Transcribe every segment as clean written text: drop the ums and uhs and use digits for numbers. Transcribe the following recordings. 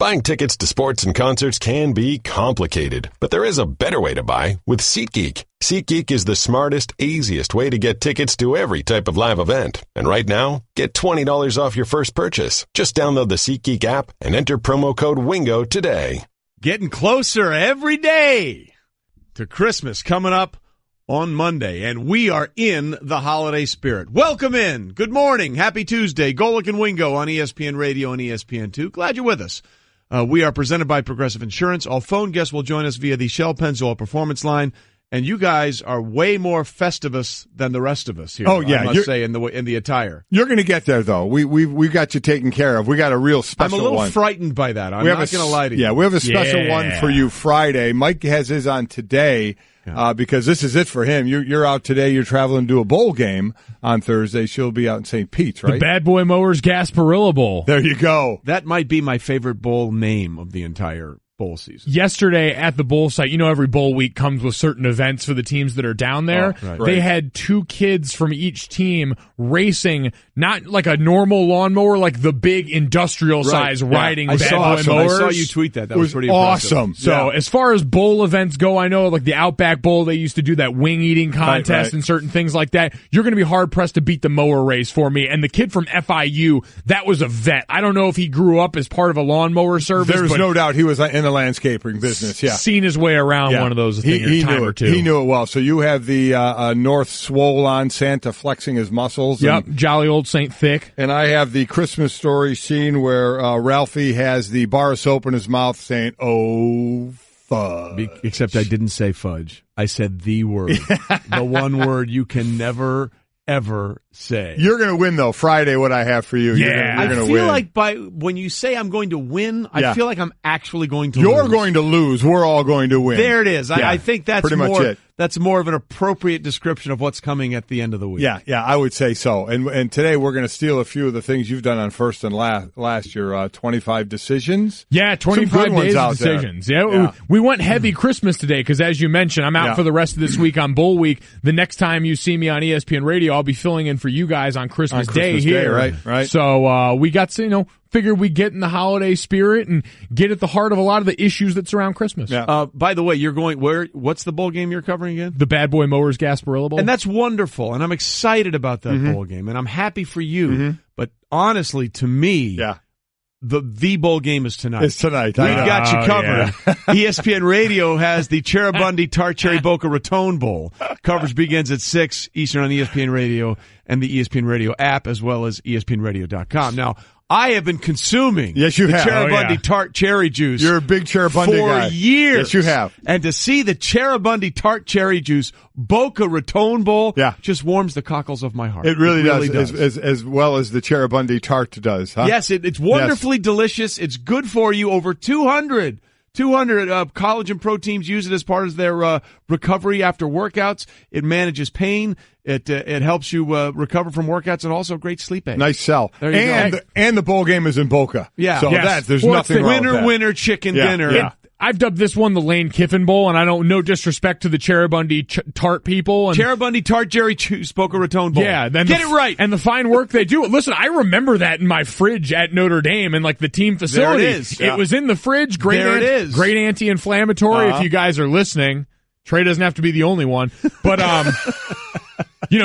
Buying tickets to sports and concerts can be complicated, but there is a better way to buy with SeatGeek. SeatGeek is the smartest, easiest way to get tickets to every type of live event. And right now, get $20 off your first purchase. Just download the SeatGeek app and enter promo code WINGO today. Getting closer every day to Christmas coming up on Monday, and we are in the holiday spirit. Welcome in. Good morning. Happy Tuesday. Golic and Wingo on ESPN Radio and ESPN2. Glad you're with us. We are presented by Progressive Insurance. All phone guests will join us via the Shell Pennzoil Performance Line, and you guys are way more festivus than the rest of us here. Oh yeah, I must say in the attire. You're going to get there though. We got you taken care of. We got a real special one. I'm a little frightened by that. I'm not going to lie to you. Yeah, we have a special one for you Friday. Mike has his on today. Because this is it for him. You're out today. You're traveling to a bowl game on Thursday. She'll be out in St. Pete's, right? The Bad Boy Mowers Gasparilla Bowl. There you go. That might be my favorite bowl name of the entire bowl season. Yesterday at the bowl site, every bowl week comes with certain events for the teams that are down there. Oh, right. They had two kids from each team racing, not like a normal lawnmower, like the big industrial size riding Bad Boy Mowers. I saw you tweet that. That was pretty awesome. Impressive. So as far as bowl events go, I know like the Outback Bowl, they used to do that wing eating contest and certain things like that. You're going to be hard pressed to beat the mower race for me. And the kid from FIU, that was a vet. I don't know if he grew up as part of a lawnmower service. There's no doubt he was in the landscaping business. Yeah, seen his way around one of those a time or two. He knew it well. So you have the North Swole on Santa flexing his muscles. Yep, jolly old Saint Thick. And I have the Christmas Story scene where Ralphie has the bar of soap in his mouth saying, "Oh, fudge." Except I didn't say fudge. I said the word. The one word you can never, ever say. You're going to win, though, Friday, what I have for you. Yeah. You're going to win. I feel like when you say I'm going to win, I feel like I'm actually going to lose. You're going to lose. We're all going to win. There it is. I think that's pretty much it. That's more of an appropriate description of what's coming at the end of the week. Yeah, I would say so. And today we're going to steal a few of the things you've done on First and Last year, 25 decisions. Yeah, 25 days of decisions. Yeah, we went heavy Christmas today because, as you mentioned, I'm out for the rest of this week on Bowl Week. The next time you see me on ESPN Radio, I'll be filling in for you guys on Christmas Day here. Right. So we got to, figured we'd get in the holiday spirit and get at the heart of a lot of the issues that surround Christmas. Yeah. By the way, you're going where? What's the bowl game you're covering again? The Bad Boy Mowers Gasparilla Bowl. And that's wonderful, and I'm excited about that bowl game, and I'm happy for you. But honestly, to me, the bowl game is tonight. It's tonight. We've got you covered. Yeah. ESPN Radio has the Cheribundi Tart Cherry Boca Raton Bowl. Coverage begins at 6 Eastern on ESPN Radio and the ESPN Radio app, as well as ESPNRadio.com. Now, I have been consuming the Cheribundi Tart Cherry Juice. You're a big Cheribundi guy. For years. Yes, you have. And to see the Cheribundi Tart Cherry Juice Boca Raton Bowl just warms the cockles of my heart. It really does. As well as the Cheribundi Tart does, huh? Yes, it's wonderfully delicious. It's good for you. Over 200 college and pro teams use it as part of their recovery after workouts. It manages pain. It helps you recover from workouts, and also great sleep aid. Nice sell. There you go. And the bowl game is in Boca. Yeah. So there's nothing wrong with that. Winner chicken dinner. Yeah. I've dubbed this one the Lane Kiffin Bowl, and I don't no disrespect to the Cheribundi Tart people. And Cheribundi Tart Cherry Juice Boca Raton Bowl. Yeah, then get it right. And the fine work they do. Listen, I remember that in my fridge at Notre Dame and like the team facility. There it is. It was in the fridge. Great anti-inflammatory. If you guys are listening, Trey doesn't have to be the only one, but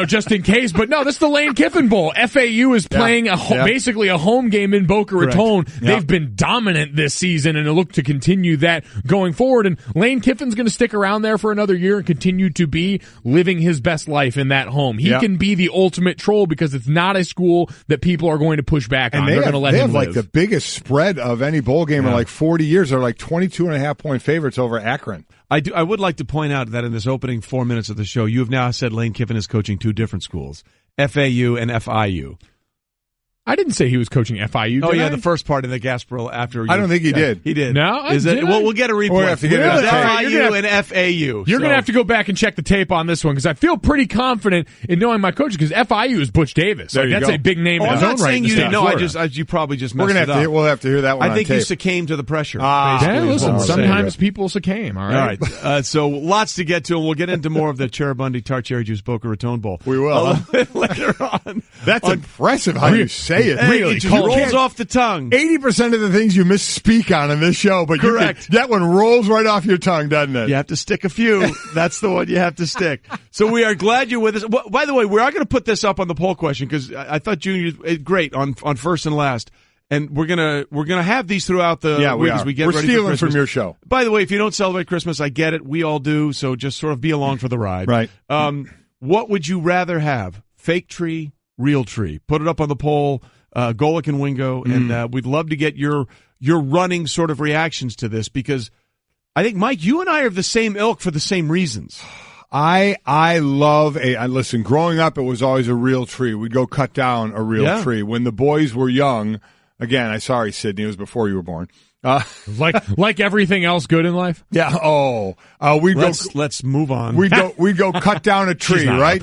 just in case. But no, this is the Lane Kiffin Bowl. FAU is playing basically a home game in Boca Raton. They've been dominant this season, and it look to continue that going forward. And Lane Kiffin's going to stick around there for another year and continue to be living his best life in that home. He can be the ultimate troll because it's not a school that people are going to push back on. They're going to let him live. They have like the biggest spread of any bowl game in like 40 years. They're like 22.5-point favorites over Akron. I would like to point out that in this opening 4 minutes of the show, you have now said Lane Kiffin is coaching two different schools, FAU and FIU. I didn't say he was coaching FIU. Oh, yeah, the first part in the Gasparilla after. I don't think he did. He did. No, we'll get a replay. We'll have to get FIU and FAU. You're going to have to go back and check the tape on this one because I feel pretty confident in knowing my coach because FIU is Butch Davis. That's a big name in his own right. I'm not saying you didn't know. You probably just messed it up. We'll have to hear that one. I think you succumbed to the pressure. Listen, sometimes people succumb. All right. So lots to get to, and we'll get into more of the Cheribundi Tart Cherry Juice Boca Raton Bowl. We will later on. That's impressive how you say say it. Really, it just rolls off the tongue. 80% of the things you misspeak on in this show, but correct. That one rolls right off your tongue, doesn't it? You have to stick a few. That's the one you have to stick. So we are glad you're with us. By the way, we are going to put this up on the poll question because I thought Junior great on first and last. And we're gonna have these throughout the week as we get ready for Christmas. We're stealing from your show. By the way, if you don't celebrate Christmas, I get it. We all do. So just sort of be along for the ride. Right. What would you rather have? Fake tree, real tree? Put it up on the poll. Golic and Wingo, and we'd love to get your running sort of reactions to this because I think Mike, you and I are of the same ilk for the same reasons. I love listen, growing up, it was always a real tree. We'd go cut down a real tree. When the boys were young, again, sorry, Sydney, it was before you were born. Like everything else good in life? Yeah. Let's move on. We'd go cut down a tree, right?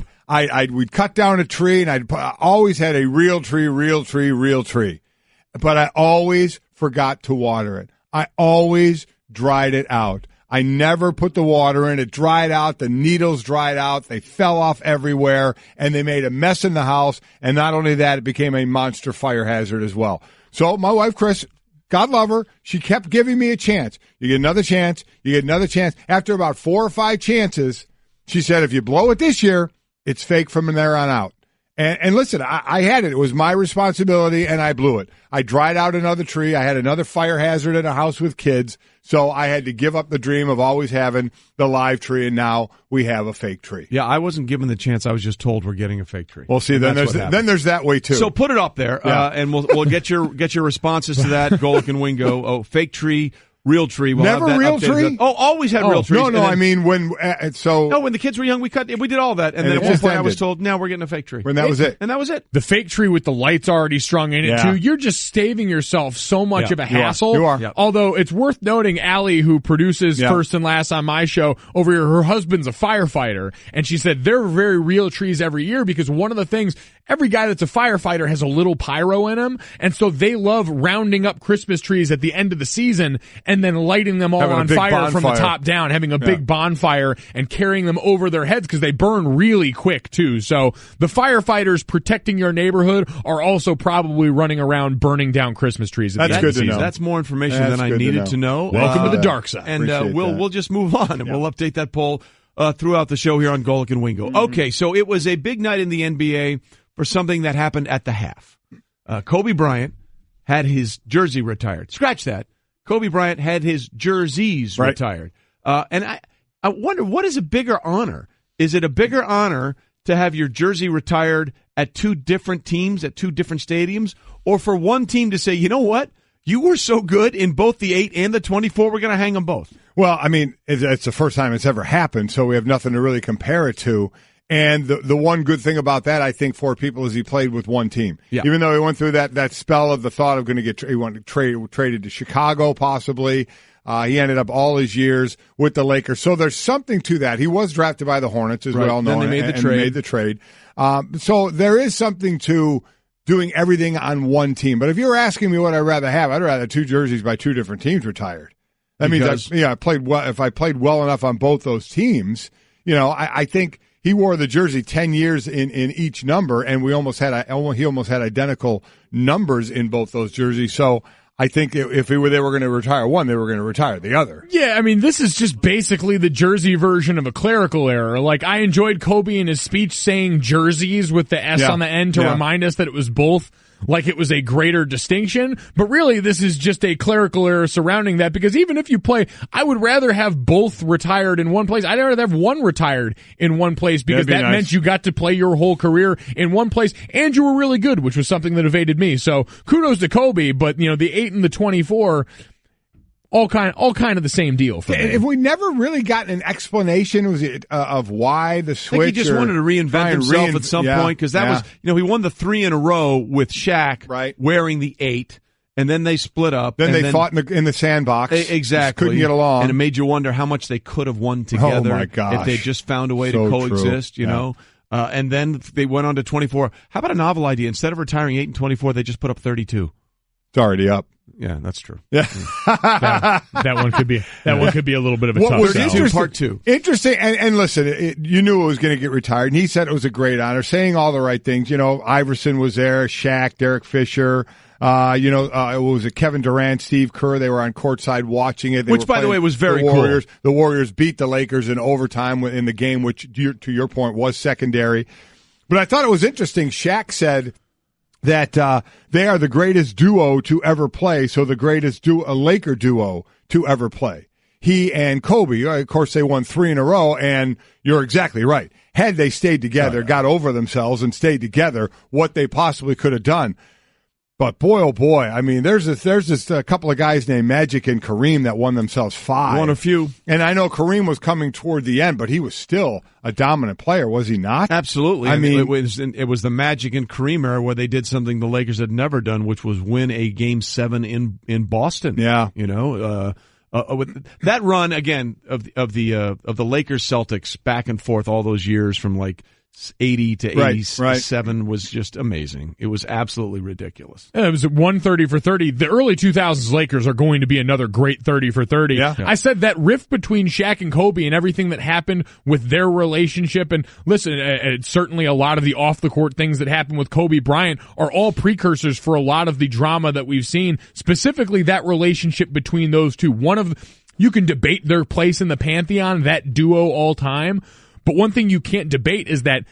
We'd cut down a tree, and I always had a real tree. But I always forgot to water it. I always dried it out. I never put the water in. It dried out. The needles dried out. They fell off everywhere, and they made a mess in the house. And not only that, it became a monster fire hazard as well. So my wife, Chris, God love her, she kept giving me a chance. You get another chance. You get another chance. After about 4 or 5 chances, she said, if you blow it this year, it's fake from there on out. And listen, I had it. It was my responsibility, and I blew it. I dried out another tree. I had another fire hazard in a house with kids, so I had to give up the dream of always having the live tree, and now we have a fake tree. Yeah, I wasn't given the chance. I was just told we're getting a fake tree. Well, see, then there's that way, too. So put it up there, and we'll get your responses to that, Golic and Wingo. Oh, fake tree. Real tree. We'll Never real tree? Always had real trees. No, I mean when when the kids were young, we did all that, and then at one point I was told, now we're getting a fake tree. When that was it. And that was it. The fake tree with the lights already strung in it too. You're just saving yourself so much of a hassle. You are. Yep. Although it's worth noting, Allie, who produces First and Last on my show over here, her husband's a firefighter, and she said there are very real trees every year because one of the things, every guy that's a firefighter has a little pyro in him, and so they love rounding up Christmas trees at the end of the season and then lighting them all on fire from the top down, having a big bonfire and carrying them over their heads because they burn really quick too. So the firefighters protecting your neighborhood are also probably running around burning down Christmas trees. That's good to know. That's more information than I needed to know. Welcome to the dark side. And we'll just move on and we'll update that poll throughout the show here on Golic and Wingo. Okay, so it was a big night in the NBA for something that happened at the half. Kobe Bryant had his jersey retired. Scratch that. Kobe Bryant had his jerseys retired. And I wonder, what is a bigger honor? Is it a bigger honor to have your jersey retired at 2 different teams, at 2 different stadiums, or for one team to say, you know what? You were so good in both the 8 and the 24, we're going to hang them both. Well, I mean, it's the first time it's ever happened, so we have nothing to really compare it to. And the one good thing about that, I think, for people is he played with one team. Yeah. Even though he went through that spell of the thought of he wanted to traded to Chicago possibly. He ended up all his years with the Lakers. So there's something to that. He was drafted by the Hornets, as we all know. Then they made the trade. So there is something to doing everything on one team. But if you're asking me what I'd rather have, I'd rather 2 jerseys by 2 different teams retired. That means I played well. If I played well enough on both those teams, I think he wore the jersey 10 years in each number, and he almost had identical numbers in both those jerseys. So I think if they were going to retire one, they were going to retire the other. Yeah, I mean, this is just basically the jersey version of a clerical error. Like, I enjoyed Kobe in his speech saying jerseys with the S on the end to remind us that it was both. Like it was a greater distinction, but really this is just a clerical error surrounding that, because even if you play, I would rather have both retired in one place. I'd rather have one retired in one place because that meant you got to play your whole career in one place and you were really good, which was something that evaded me. So kudos to Kobe, but the 8 and the 24, all kind of the same deal for me. If we never really got an explanation of why the switch, I think he just wanted to reinvent himself at some point, because that was, he won the 3 in a row with Shaq wearing the 8, and then they split up. Then they fought in the sandbox. Exactly. Couldn't get along. And it made you wonder how much they could have won together. Oh my gosh. If they just found a way to coexist, you know. And then they went on to 24. How about a novel idea? Instead of retiring 8 and 24, they just put up 32. It's already up. Yeah, that's true. Yeah, that one could be a little bit of a what tough was sell. interesting, Part two. Interesting, and listen, you knew it was going to get retired, and he said it was a great honor, saying all the right things. You know, Iverson was there, Shaq, Derek Fisher. It was Kevin Durant, Steve Kerr. They were on courtside watching it. Which, by the way, was very cool. The cool. Warriors beat the Lakers in overtime in the game, which, to your point, was secondary. But I thought it was interesting. Shaq said that they are the greatest duo to ever play, so the greatest Laker duo to ever play. He and Kobe, of course, they won 3 in a row, and you're exactly right. Had they stayed together, got over themselves, and stayed together, what they possibly could have done. But boy, oh boy, I mean, there's a couple of guys named Magic and Kareem that won themselves 5. Won a few. And I know Kareem was coming toward the end, but he was still a dominant player, was he not? Absolutely. I mean, it was the Magic and Kareem era where they did something the Lakers had never done, which was win a Game 7 in Boston. Yeah. You know, with that run again of the Lakers Celtics back and forth all those years from like 80 to 87 was just amazing. It was absolutely ridiculous. It was 130 for 30. The early 2000s Lakers are going to be another great 30 for 30. Yeah. I said that rift between Shaq and Kobe and everything that happened with their relationship. And listen, certainly a lot of the off-the-court things that happened with Kobe Bryant are all precursors for a lot of the drama that we've seen, specifically that relationship between those two. You can debate their place in the pantheon, that duo all time. But one thing you can't debate is that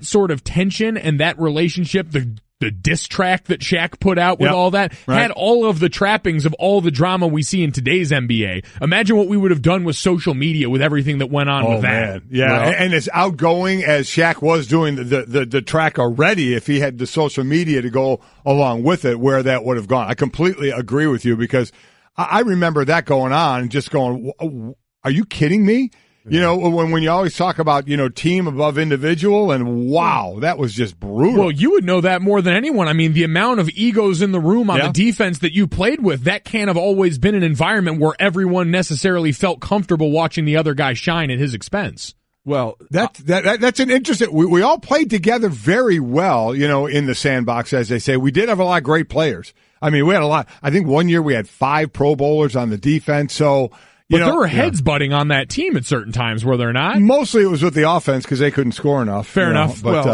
sort of tension and that relationship, the diss track that Shaq put out with all that, had all of the trappings of all the drama we see in today's NBA. Imagine what we would have done with social media with everything that went on with that. Man. Yeah, well, and as outgoing as Shaq was doing the track already, if he had the social media to go along with it, where that would have gone. I completely agree with you because I remember that going on and just going, are you kidding me? You know, when you always talk about, team above individual, and wow, that was just brutal. Well, you would know that more than anyone. I mean, the amount of egos in the room on the defense that you played with, that can't have always been an environment where everyone necessarily felt comfortable watching the other guy shine at his expense. Well, that's an interesting. We all played together very well, in the sandbox, as they say. We did have a lot of great players. I mean, we had a lot. I think one year we had 5 Pro Bowlers on the defense, so. But there were heads butting on that team at certain times, were there not? Mostly it was with the offense because they couldn't score enough. Fair enough. But,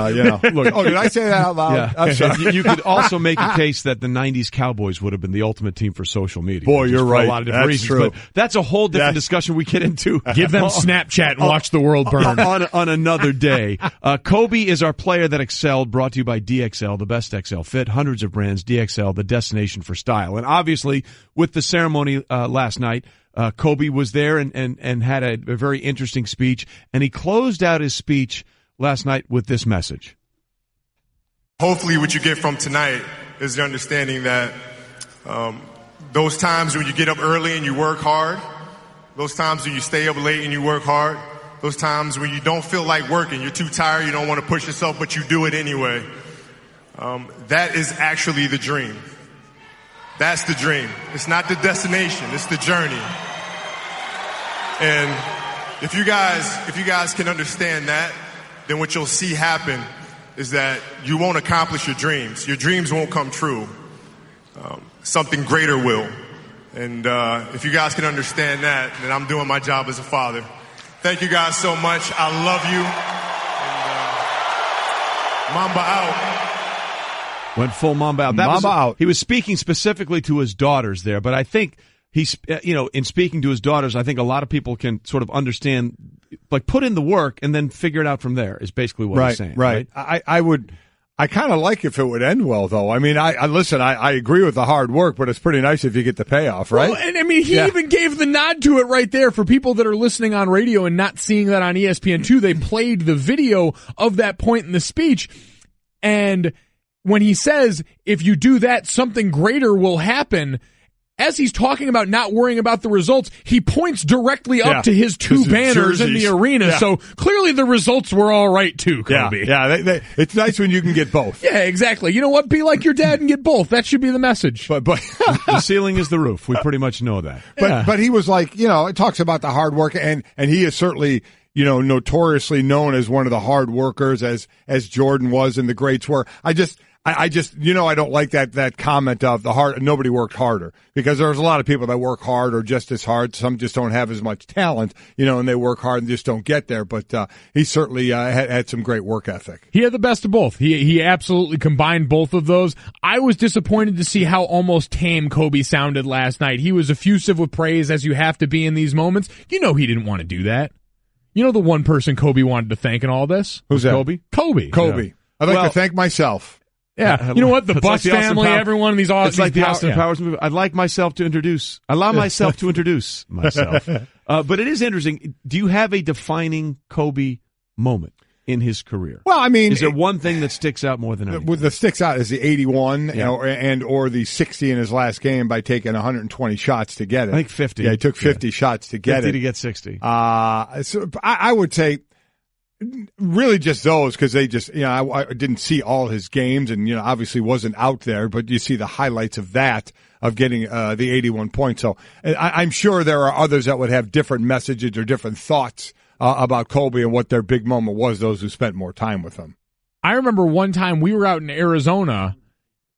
look, did I say that out loud? Yeah. I'm sorry. You could also make a case that the 90s Cowboys would have been the ultimate team for social media. Boy, you're right. For a lot of different reasons. True. But that's a whole different discussion we get into. Give them Snapchat and watch the world burn. On another day. Kobe is our player that excelled, brought to you by DXL, the best XL fit, hundreds of brands, DXL, the destination for style. And obviously, with the ceremony last night, Kobe was there and had a very interesting speech, and he closed out his speech last night with this message. Hopefully what you get from tonight is the understanding that those times when you get up early and you work hard, those times when you stay up late and you work hard, those times when you don't feel like working, you're too tired, you don't want to push yourself, but you do it anyway, that is actually the dream. That's the dream. It's not the destination. It's the journey. And if you guys can understand that, then what you'll see happen is that you won't accomplish your dreams. Your dreams won't come true. Something greater will. And if you guys can understand that, then I'm doing my job as a father. Thank you guys so much. I love you. And, Mamba out. Went full Mamba out. Mamba out. He was speaking specifically to his daughters there, but I think he's, in speaking to his daughters, I think a lot of people can sort of understand, like put in the work and then figure it out from there is basically what he's saying. Right. I kind of like if it would end well, though. I mean, I agree with the hard work, but it's pretty nice if you get the payoff, right? Well, and I mean, he even gave the nod to it right there for people that are listening on radio and not seeing that on ESPN2. They played the video of that point in the speech, and when he says, if you do that, something greater will happen, as he's talking about not worrying about the results, he points directly up to his 2 banners in the arena. Yeah. So clearly the results were all right too, Kobe. Yeah. It's nice when you can get both. Yeah, exactly. You know what? Be like your dad and get both. That should be the message. But the ceiling is the roof. We pretty much know that. But he was like, it talks about the hard work, and he is certainly, notoriously known as one of the hard workers, as Jordan was and the greats were. I just, I don't like that comment of nobody worked harder, because there's a lot of people that work hard or just as hard. Some just don't have as much talent, and they work hard and just don't get there. But he certainly had some great work ethic. He had the best of both. He absolutely combined both of those. I was disappointed to see how almost tame Kobe sounded last night. He was effusive with praise, as you have to be in these moments. He didn't want to do that. The one person Kobe wanted to thank in all this? Who's that? Kobe. Yeah. I'd like to thank myself. Yeah, you know what? The Bucs family, everyone in these Austin. It's like the Austin Powers movie. I'd like myself to allow myself to introduce myself. But it is interesting. Do you have a defining Kobe moment in his career? Well, I mean, is there one thing that sticks out more than anything? What that sticks out is the 81 or the 60 in his last game by taking 120 shots to get it. I think 50. Yeah, he took 50 shots to get 50 it. to get 60. So I would say really just those, because they just, I didn't see all his games and, obviously wasn't out there, but you see the highlights of that, of getting the 81 points. So I'm sure there are others that would have different messages or different thoughts about Kobe and what their big moment was, those who spent more time with him. I remember one time we were out in Arizona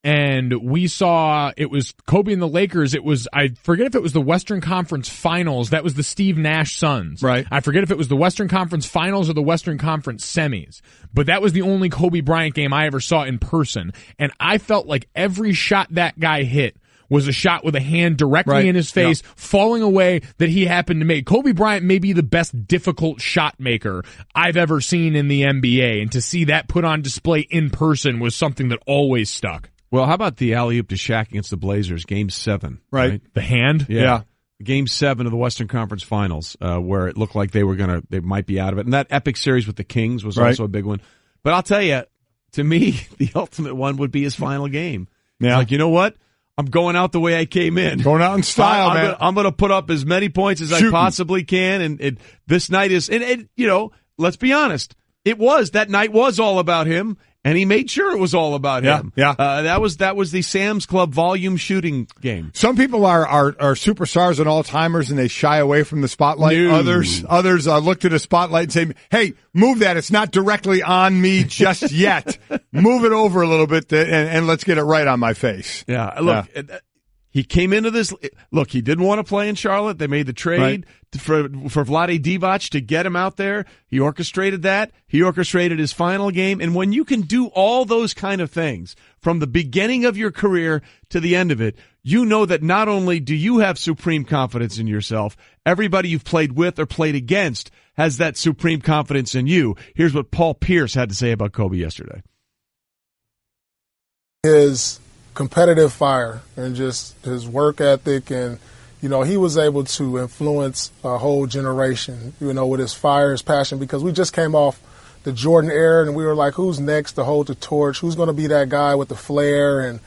and we saw, it was Kobe and the Lakers. It was, I forget if it was the Western Conference Finals. That was the Steve Nash Suns. Right. I forget if it was the Western Conference Finals or the Western Conference Semis. But that was the only Kobe Bryant game I ever saw in person. And I felt like every shot that guy hit was a shot with a hand directly in his face, falling away, that he happened to make. Kobe Bryant may be the best difficult shot maker I've ever seen in the NBA. And to see that put on display in person was something that always stuck. Well, how about the alley-oop to Shaq against the Blazers, Game 7? Right. The hand? Yeah. Game 7 of the Western Conference Finals, where it looked like they might be out of it. And that epic series with the Kings was also a big one. But I'll tell you, to me, the ultimate one would be his final game. Yeah. It's like, you know what? I'm going out the way I came in. Going out in style, man. I'm going to put up as many points as I possibly can. And this night is, let's be honest. That night was all about him. And he made sure it was all about him. Yeah. That was the Sam's Club volume shooting game. Some people are superstars and all-timers, and they shy away from the spotlight. No. Others look to the spotlight and say, hey, move that. It's not directly on me just yet. Move it over a little bit and let's get it right on my face. Yeah. Look, he came into this. Look, he didn't want to play in Charlotte. They made the trade for Vlade Divac to get him out there. He orchestrated that. He orchestrated his final game. And when you can do all those kind of things from the beginning of your career to the end of it, you know that not only do you have supreme confidence in yourself, everybody you've played with or played against has that supreme confidence in you. Here's what Paul Pierce had to say about Kobe yesterday. His competitive fire and just his work ethic, and he was able to influence a whole generation, with his fire, his passion, because we just came off the Jordan era and we were like, who's next to hold the torch? Who's going to be that guy with the flair and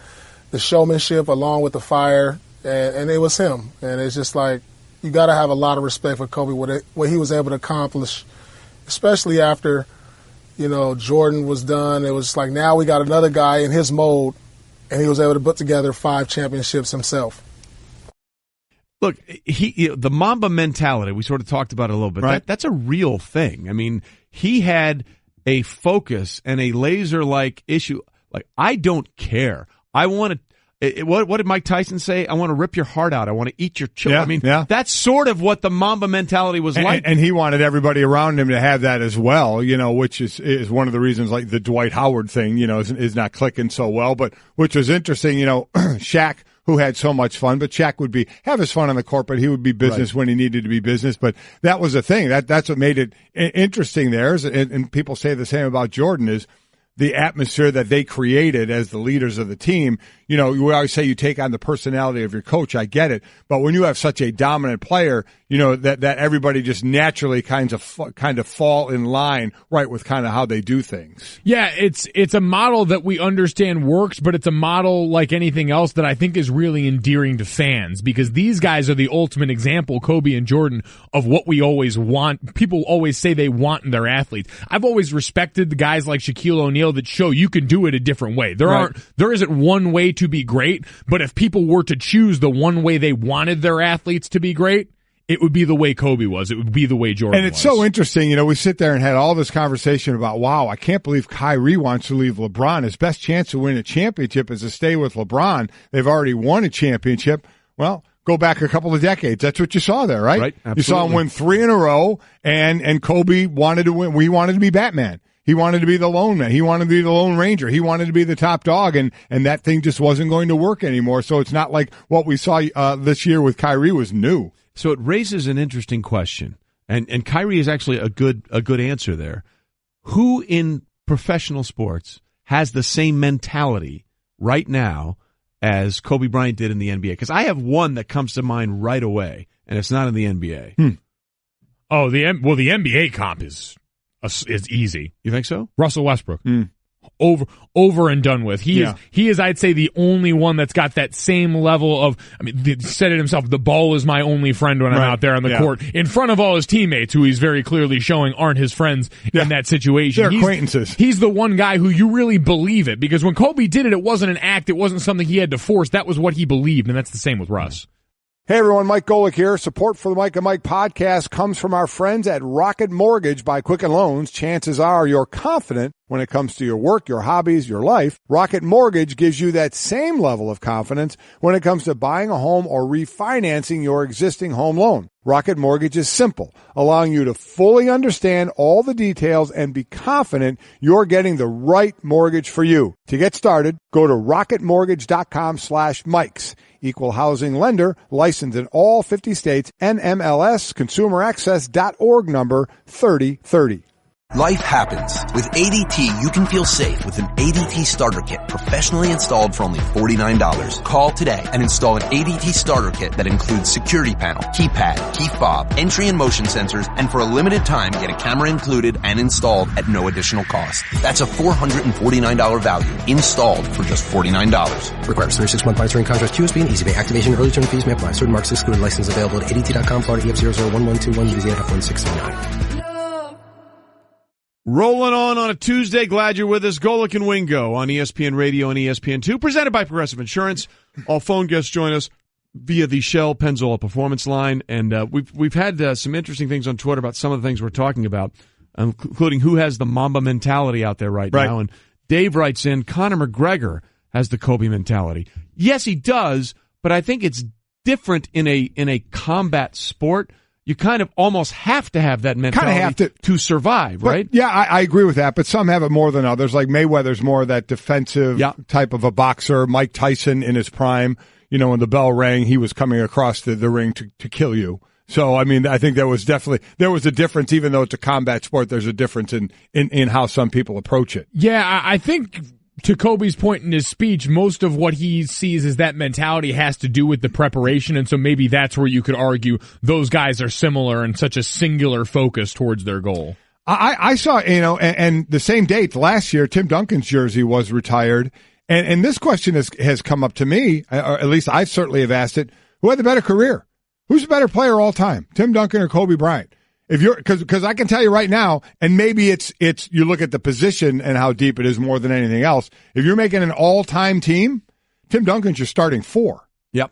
the showmanship along with the fire? And it was him. And it's just like, you got to have a lot of respect for Kobe, what he was able to accomplish, especially after, Jordan was done. It was like, now we got another guy in his mold, and he was able to put together 5 championships himself. Look, the Mamba mentality, we sort of talked about it a little bit. Right. That's a real thing. I mean, he had a focus and a laser-like issue. Like, I don't care. I want to. What did Mike Tyson say? I want to rip your heart out. I want to eat your children. Yeah, I mean, that's sort of what the Mamba mentality was like. And he wanted everybody around him to have that as well, which is one of the reasons, like the Dwight Howard thing, is not clicking so well. But which was interesting, Shaq, who had so much fun, but Shaq would have his fun on the court, but he would be business when he needed to be business. But that was the thing. That's what made it interesting there. And people say the same about Jordan, is the atmosphere that they created as the leaders of the team. We always say you take on the personality of your coach. I get it. But when you have such a dominant player, that everybody just naturally kind of fall in line, right, with kind of how they do things. Yeah, it's a model that we understand works, but it's a model like anything else that I think is really endearing to fans, because these guys are the ultimate example, Kobe and Jordan, of what we always want. People always say they want in their athletes. I've always respected the guys like Shaquille O'Neal that show you can do it a different way. There isn't one way to be great, but if people were to choose the one way they wanted their athletes to be great, it would be the way Kobe was. It would be the way Jordan was. And it's so interesting. We sit there and had all this conversation about, wow, I can't believe Kyrie wants to leave LeBron. His best chance to win a championship is to stay with LeBron. They've already won a championship. Well, go back a couple of decades. That's what you saw there, right? Right. Absolutely. You saw him win 3 in a row, and Kobe wanted to win. We wanted to be Batman. He wanted to be the lone man. He wanted to be the Lone Ranger. He wanted to be the top dog, and that thing just wasn't going to work anymore. So it's not like what we saw this year with Kyrie was new. So it raises an interesting question, and Kyrie is actually a good answer there. Who in professional sports has the same mentality right now as Kobe Bryant did in the NBA? Because I have one that comes to mind right away, and it's not in the NBA. Oh, the NBA comp is easy. You think so? Russell Westbrook. Over and done with. He is, I'd say, the only one that's got that same level of, he said it himself, the ball is my only friend when I'm out there on the court, in front of all his teammates, who he's very clearly showing aren't his friends in that situation. They're acquaintances. He's the one guy who you really believe it, because when Kobe did it, it wasn't an act, it wasn't something he had to force, that was what he believed, and that's the same with Russ. Hey everyone, Mike Golic here. Support for the Mike and Mike podcast comes from our friends at Rocket Mortgage by Quicken Loans. Chances are you're confident when it comes to your work, your hobbies, your life. Rocket Mortgage gives you that same level of confidence when it comes to buying a home or refinancing your existing home loan. Rocket Mortgage is simple, allowing you to fully understand all the details and be confident you're getting the right mortgage for you. To get started, go to rocketmortgage.com/Mikes. Equal housing lender, licensed in all 50 states, NMLS, consumeraccess.org number 3030. Life happens. With ADT, you can feel safe with an ADT starter kit professionally installed for only $49. Call today and install an ADT starter kit that includes security panel, keypad, key fob, entry and motion sensors, and for a limited time, get a camera included and installed at no additional cost. That's a $449 value installed for just $49. Requires 36-month monitoring contract, QSB, and EasyPay activation. Early term fees may apply. Certain marks excluded. License available at ADT.com, Florida EF001121, UBZ F1639. Rolling on a Tuesday. Glad you're with us. Golic and Wingo on ESPN Radio and ESPN2, presented by Progressive Insurance. All phone guests join us via the Shell Pennzoil Performance Line, and we've had some interesting things on Twitter about some of the things we're talking about, including who has the Mamba mentality out there right now. And Dave writes in, Conor McGregor has the Kobe mentality. Yes, he does, but I think it's different in a combat sport. You kind of almost have to have that mentality to survive, right? Yeah, I agree with that, but some have it more than others. Like Mayweather's more of that defensive type of a boxer. Mike Tyson in his prime, when the bell rang, he was coming across the ring to kill you. So, I think there was a difference, even though it's a combat sport, there's a difference in how some people approach it. Yeah, I think to Kobe's point in his speech, most of what he sees is that mentality has to do with the preparation, and so maybe that's where you could argue those guys are similar in such a singular focus towards their goal. I saw, and the same date last year, Tim Duncan's jersey was retired, and this question has come up to me, or at least I certainly have asked it, who had the better career? Who's the better player all time, Tim Duncan or Kobe Bryant? If you're, because I can tell you right now, and maybe it's you look at the position and how deep it is more than anything else. If you're making an all-time team, Tim Duncan's your starting 4. Yep.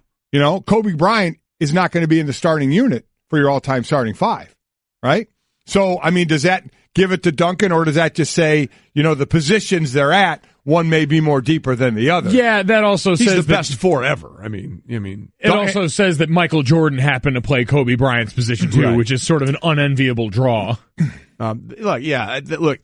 Kobe Bryant is not going to be in the starting unit for your all-time starting 5, right? So, does that give it to Duncan, or does that just say, the positions they're at, one may be more deeper than the other? Yeah, that also says he's the best 4 ever. It also says that Michael Jordan happened to play Kobe Bryant's position too, which is sort of an unenviable draw. Look,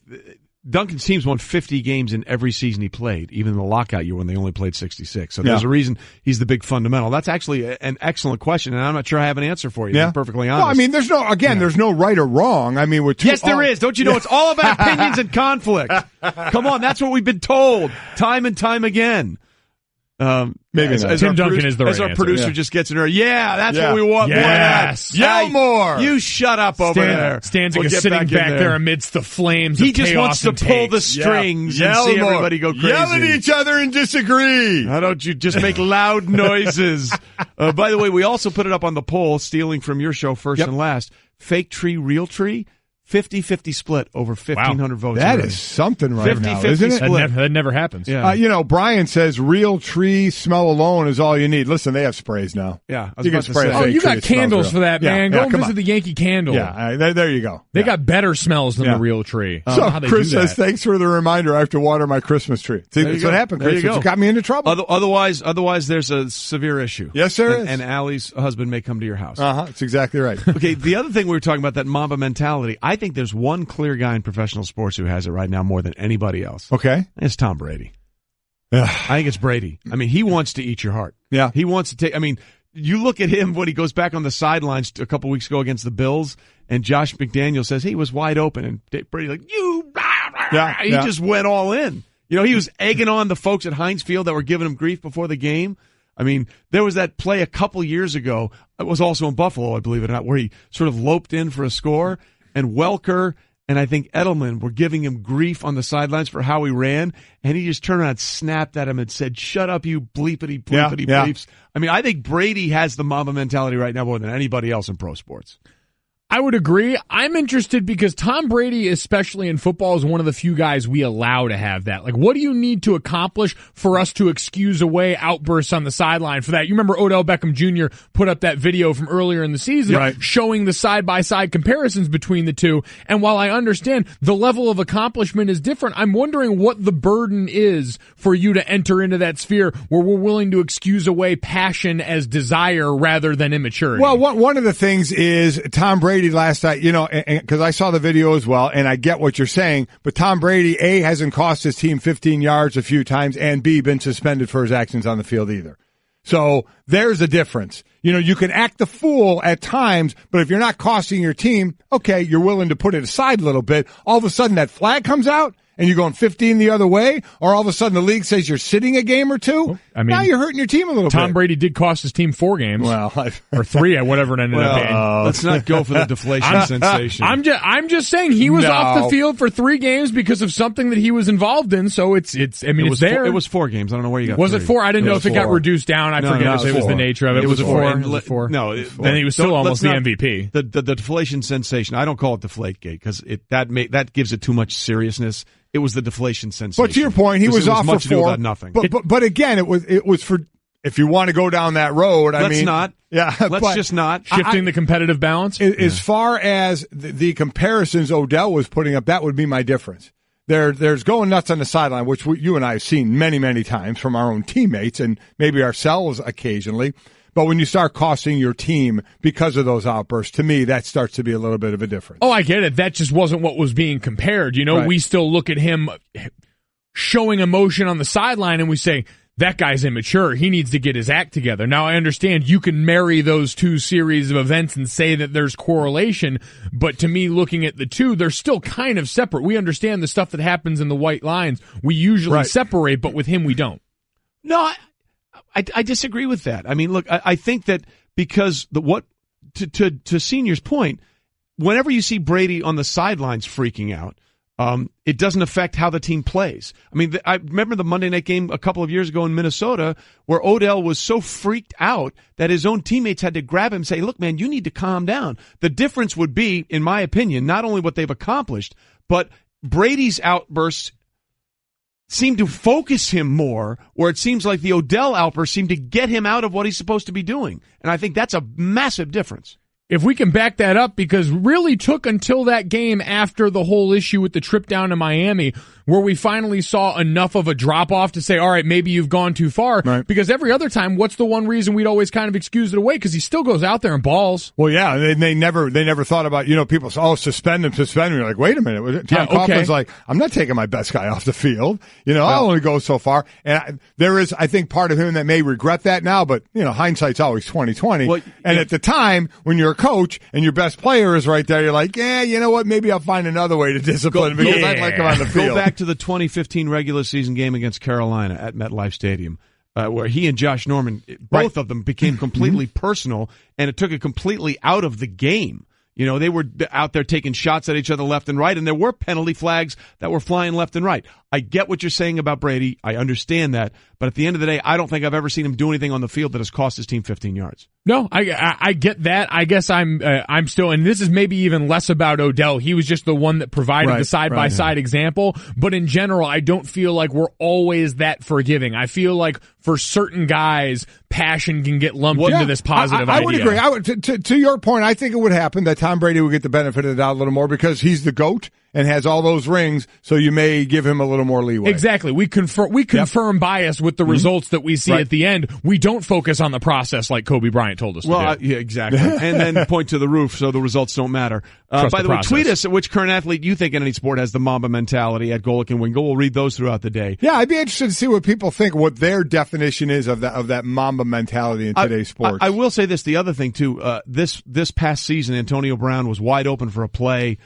Duncan's teams won 50 games in every season he played, even in the lockout year when they only played 66. So there's a reason he's the big fundamental. That's actually an excellent question, and I'm not sure I have an answer for you, to be perfectly honest. No, there's no right or wrong. Yes, there is. Don't you know it's all about opinions and conflict? Come on, that's what we've been told time and time again. Maybe Tim Duncan is the right as our answer. producer just gets in there. Yeah, that's what we want. Yes. Yell more. You shut up over there. Stanzik is sitting back there amidst the flames. He just wants to pull the strings and see everybody go crazy. Yell at each other and disagree. Why don't you just make loud noises? By the way, we also put it up on the poll, stealing from your show first and last. Fake tree, real tree. 50-50 split over 1,500 votes. That is something right now, isn't it? That never happens. Yeah. Brian says real tree smell alone is all you need. Listen, they have sprays now. Yeah. You can spray a fake you tree, got it smells candles real. for that, man. Go and visit the Yankee Candle. Yeah, there you go. They got better smells than the real tree. So Chris says, thanks for the reminder. I have to water my Christmas tree. See, that's what happened, Chris. It got me into trouble. Otherwise, there's a severe issue. Yes, there is. And Allie's husband may come to your house. That's exactly right. Okay, the other thing we were talking about, that Mamba mentality, I think there's one clear guy in professional sports who has it right now more than anybody else. Okay. It's Tom Brady. I think it's Brady. I mean, he wants to eat your heart. Yeah. He wants to take, I mean, you look at him when he goes back on the sidelines a couple weeks ago against the Bills, and Josh McDaniel says he was wide open, and Brady's like, he just went all in. You know, he was egging on the folks at Heinz Field that were giving him grief before the game. I mean, there was that play a couple years ago. It was also in Buffalo, I believe it or not, where he sort of loped in for a score, and Welker and I think Edelman were giving him grief on the sidelines for how he ran, and he just turned around and snapped at him and said, "Shut up, you bleepity bleeps." I mean, I think Brady has the Mamba mentality right now more than anybody else in pro sports. I would agree. I'm interested because Tom Brady, especially in football, is one of the few guys we allow to have that. Like, what do you need to accomplish for us to excuse away outbursts on the sideline for that? You remember Odell Beckham Jr. put up that video from earlier in the season showing the side-by-side comparisons between the two. And while I understand the level of accomplishment is different, I'm wondering what the burden is for you to enter into that sphere where we're willing to excuse away passion as desire rather than immaturity. Well, one of the things is Tom Brady last night, because I saw the video as well, and I get what you're saying, but Tom Brady, A, hasn't cost his team 15 yards a few times, and B, been suspended for his actions on the field either. So there's a difference. You can act the fool at times, but if you're not costing your team, okay, you're willing to put it aside a little bit. All of a sudden that flag comes out, and you're going 15 the other way, or all of a sudden the league says you're sitting a game or two, now you're hurting your team a little bit. Tom Brady did cost his team 4 games. Or 3, whatever it ended up being. Let's not go for the deflation sensation. I'm just saying he was off the field for 3 games because of something that he was involved in, so it's there. It was 4 games. I don't know where you got Was it 4? I didn't know if it got reduced down. I forget if it was the nature of it. Was it 4? No. Then he was still almost the MVP. The deflation sensation, I don't call it Deflategate because that gives it too much seriousness. It was the deflation sensation. But to your point, he was off for 4. About nothing. But again, it was for, if you want to go down that road. Let's not. Yeah, let's just not shifting the competitive balance. As far as the comparisons Odell was putting up, that would be my difference. There's going nuts on the sideline, which you and I have seen many, many times from our own teammates and maybe ourselves occasionally. But when you start costing your team because of those outbursts, to me, that starts to be a little bit of a difference. Oh, I get it. That just wasn't what was being compared. We still look at him showing emotion on the sideline and we say, that guy's immature. He needs to get his act together. Now, I understand you can marry those 2 series of events and say that there's correlation, but to me, looking at the 2, they're still kind of separate. We understand the stuff that happens in the white lines. We usually separate, but with him, we don't. No, I disagree with that. I mean, look, I think that because to Senior's point, whenever you see Brady on the sidelines freaking out, it doesn't affect how the team plays. I mean, I remember the Monday night game a couple of years ago in Minnesota where Odell was so freaked out that his own teammates had to grab him and say, "Look, man, you need to calm down." The difference would be, in my opinion, not only what they've accomplished, but Brady's outbursts seem to focus him more, where it seems like the Odell outbursts seem to get him out of what he's supposed to be doing. And I think that's a massive difference. If we can back that up, because really took until that game after the whole issue with the trip down to Miami where we finally saw enough of a drop-off to say, all right, maybe you've gone too far. Right. Because every other time, what's the one reason we'd always kind of excuse it away? Because he still goes out there and balls. Well, yeah, they never thought about, people say, suspend him. You're like, wait a minute. Tom Coughlin's like, I'm not taking my best guy off the field. I'll only go so far. And there is, I think, part of him that may regret that now, but, hindsight's always 20/20. Well, and at the time, when you're a coach and your best player is right there, you're like, yeah, you know what, maybe I'll find another way to discipline him because I'd like him on the field. Go back to the 2015 regular season game against Carolina at MetLife Stadium, where he and Josh Norman, both of them, became completely personal, and it took it completely out of the game. They were out there taking shots at each other left and right, and there were penalty flags that were flying left and right. I get what you're saying about Brady. I understand that. But at the end of the day, I don't think I've ever seen him do anything on the field that has cost his team 15 yards. No, I get that. I guess I'm still, and this is maybe even less about Odell. He was just the one that provided the side-by-side example. But in general, I don't feel like we're always that forgiving. I feel like for certain guys, passion can get lumped into this positive idea. I would agree. To your point, I think it would happen that Tom Brady would get the benefit of the doubt a little more because he's the GOAT and has all those rings, so you may give him a little more leeway. Exactly. We confirm bias with the results that we see at the end. We don't focus on the process like Kobe Bryant told us to do. Yeah, exactly. And then point to the roof so the results don't matter. By the way, tweet us at which current athlete you think in any sport has the Mamba mentality at Golic and Wingo. We'll read those throughout the day. Yeah, I'd be interested to see what people think, what their definition is of that Mamba mentality in today's sports. I will say this, the other thing too, this past season, Antonio Brown was wide open for a play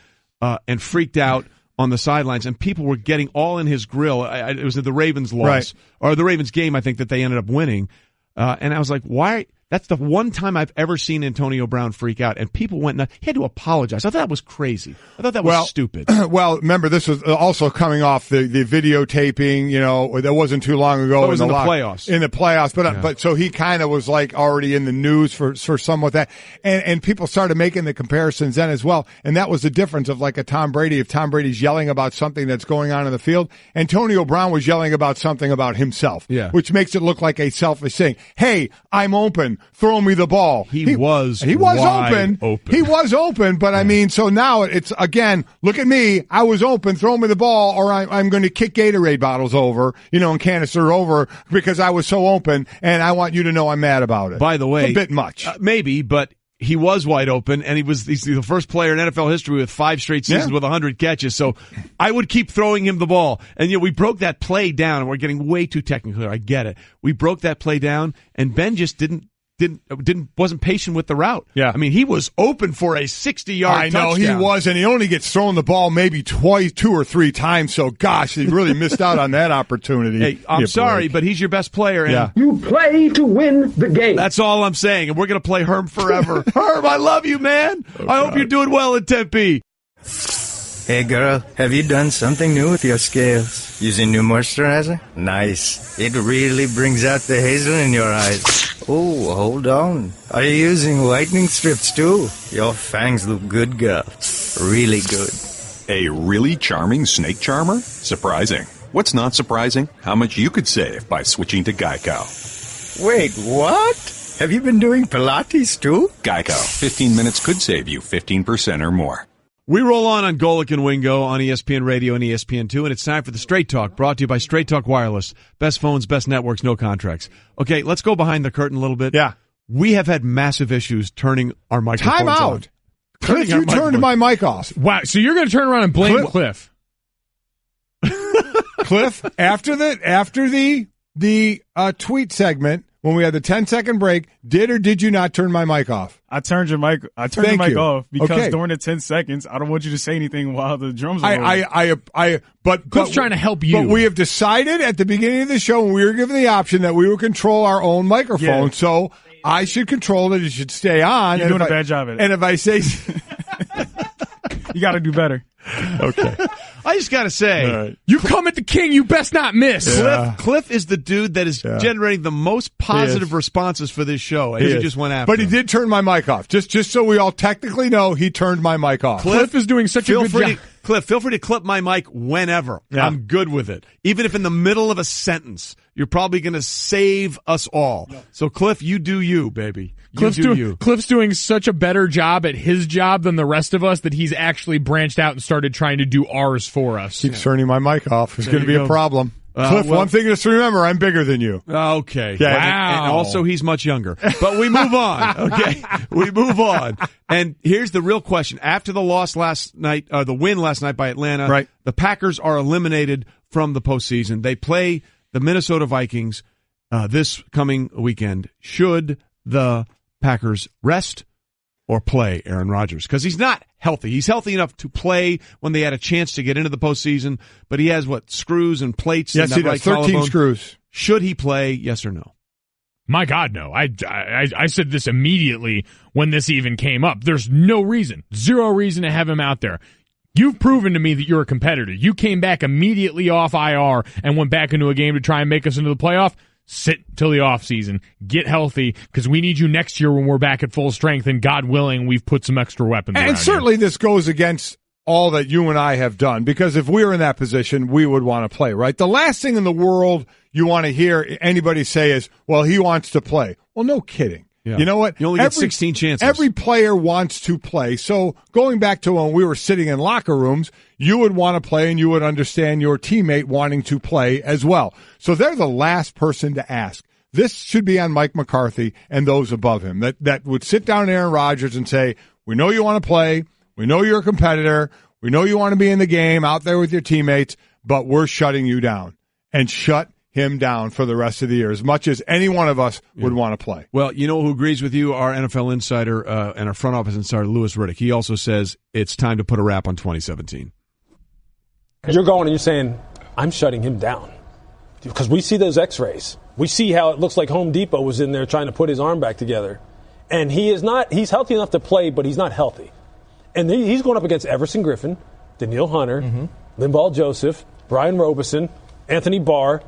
and freaked out on the sidelines, and people were getting all in his grill. It was the Ravens loss, or the Ravens game, I think, that they ended up winning. And I was like, why? That's the one time I've ever seen Antonio Brown freak out, and people went nuts. He had to apologize. I thought that was crazy. I thought that was stupid. Well, remember, this was also coming off the videotaping, that wasn't too long ago. It was in the playoffs. In the playoffs. But so he kind of was like already in the news for somewhat that. And people started making the comparisons then as well. And that was the difference of like a Tom Brady. If Tom Brady's yelling about something that's going on in the field, Antonio Brown was yelling about something about himself, which makes it look like a selfish thing. Hey, I'm open. Throw me the ball. He was open. He was open, but I mean, so now it's again, look at me. I was open. Throw me the ball, or I'm going to kick Gatorade bottles over, and canister over because I was so open, and I want you to know I'm mad about it. By the way, it's a bit much, maybe, but he was wide open, and he's the first player in NFL history with 5 straight seasons with 100 catches. So I would keep throwing him the ball. And we broke that play down, and we're getting way too technical here. I get it. We broke that play down, and Ben just wasn't patient with the route. Yeah. I mean, he was open for a 60-yard touchdown. I know he was, and he only gets thrown the ball maybe 2 or 3 times. So, gosh, he really missed out on that opportunity. Hey, I'm sorry, but he's your best player. And you play to win the game. That's all I'm saying, and we're going to play Herm forever. Herm, I love you, man. I hope you're doing well in Tempe. Hey, girl, have you done something new with your scales? Using new moisturizer? Nice. It really brings out the hazel in your eyes. Oh, hold on. Are you using whitening strips, too? Your fangs look good, girl. Really good. A really charming snake charmer? Surprising. What's not surprising? How much you could save by switching to Geico. Wait, what? Have you been doing Pilates, too? Geico. 15 minutes could save you 15% or more. We roll on Golic and Wingo on ESPN Radio and ESPN2, and it's time for the Straight Talk, brought to you by Straight Talk Wireless. Best phones, best networks, no contracts. Okay, let's go behind the curtain a little bit. Yeah. We have had massive issues turning our microphones Time out. on. Cliff, you turned my mic off. Wow, so you're going to turn around and blame Cliff. Cliff, after the tweet segment, when we had the 10-second break, did or did you not turn my mic off? I turned your mic. I turned your mic off because during the 10 seconds, I don't want you to say anything while the drums are But Cliff's trying to help you. But we have decided at the beginning of the show, when we were given the option, that we will control our own microphone. Yeah. So I should control it. It should stay on. You're doing a bad job at it. And if I say, you got to do better. Okay. I just got to say, you come at the king, you best not miss. Yeah. Cliff is the dude that is generating the most positive responses for this show. And he just went after But he did turn my mic off. Just so we all technically know, he turned my mic off. Cliff is doing such a good job. Cliff, feel free to clip my mic whenever. Yeah. I'm good with it. Even if in the middle of a sentence, you're probably going to save us all. No. So, Cliff, you do you, baby. Cliff's doing such a better job at his job than the rest of us that he's actually branched out and started trying to do ours for us. Keeps turning my mic off. It's going to be a problem. Cliff, one thing just remember, I'm bigger than you. Okay. Yeah, wow. And also, he's much younger. But we move on, okay? We move on. And here's the real question. After the loss last night, the win last night by Atlanta, the Packers are eliminated from the postseason. They play the Minnesota Vikings this coming weekend. Should the Packers rest or play Aaron Rodgers? Because he's not healthy. He's healthy enough to play when they had a chance to get into the postseason, but he has, screws and plates? Yes, he does. 13 screws. Should he play, yes or no? My God, no. I said this immediately when this even came up. There's no reason, zero reason to have him out there. You've proven to me that you're a competitor. You came back immediately off IR and went back into a game to try and make us into the playoff. Sit till the offseason. Get healthy, because we need you next year when we're back at full strength, and God willing, we've put some extra weapons around. And certainly this goes against all that you and I have done, because if we were in that position, we would want to play, right? The last thing in the world you want to hear anybody say is, well, he wants to play. Well, no kidding. Yeah. You know what? You only get 16 chances. Every player wants to play. So going back to when we were sitting in locker rooms, you would want to play, and you would understand your teammate wanting to play as well. So they're the last person to ask. This should be on Mike McCarthy and those above him that would sit down to Aaron Rodgers and say, we know you want to play. We know you're a competitor. We know you want to be in the game out there with your teammates, but we're shutting you down. And shut him down for the rest of the year, as much as any one of us would want to play. Well, you know who agrees with you? Our NFL insider and our front office insider, Louis Riddick. He also says it's time to put a wrap on 2017. You're going and you're saying, I'm shutting him down. Because we see those x-rays. We see how it looks like Home Depot was in there trying to put his arm back together. And he's healthy enough to play, but he's not healthy. And he's going up against Everson Griffin, Danielle Hunter, Linval Joseph, Brian Robeson, Anthony Barr.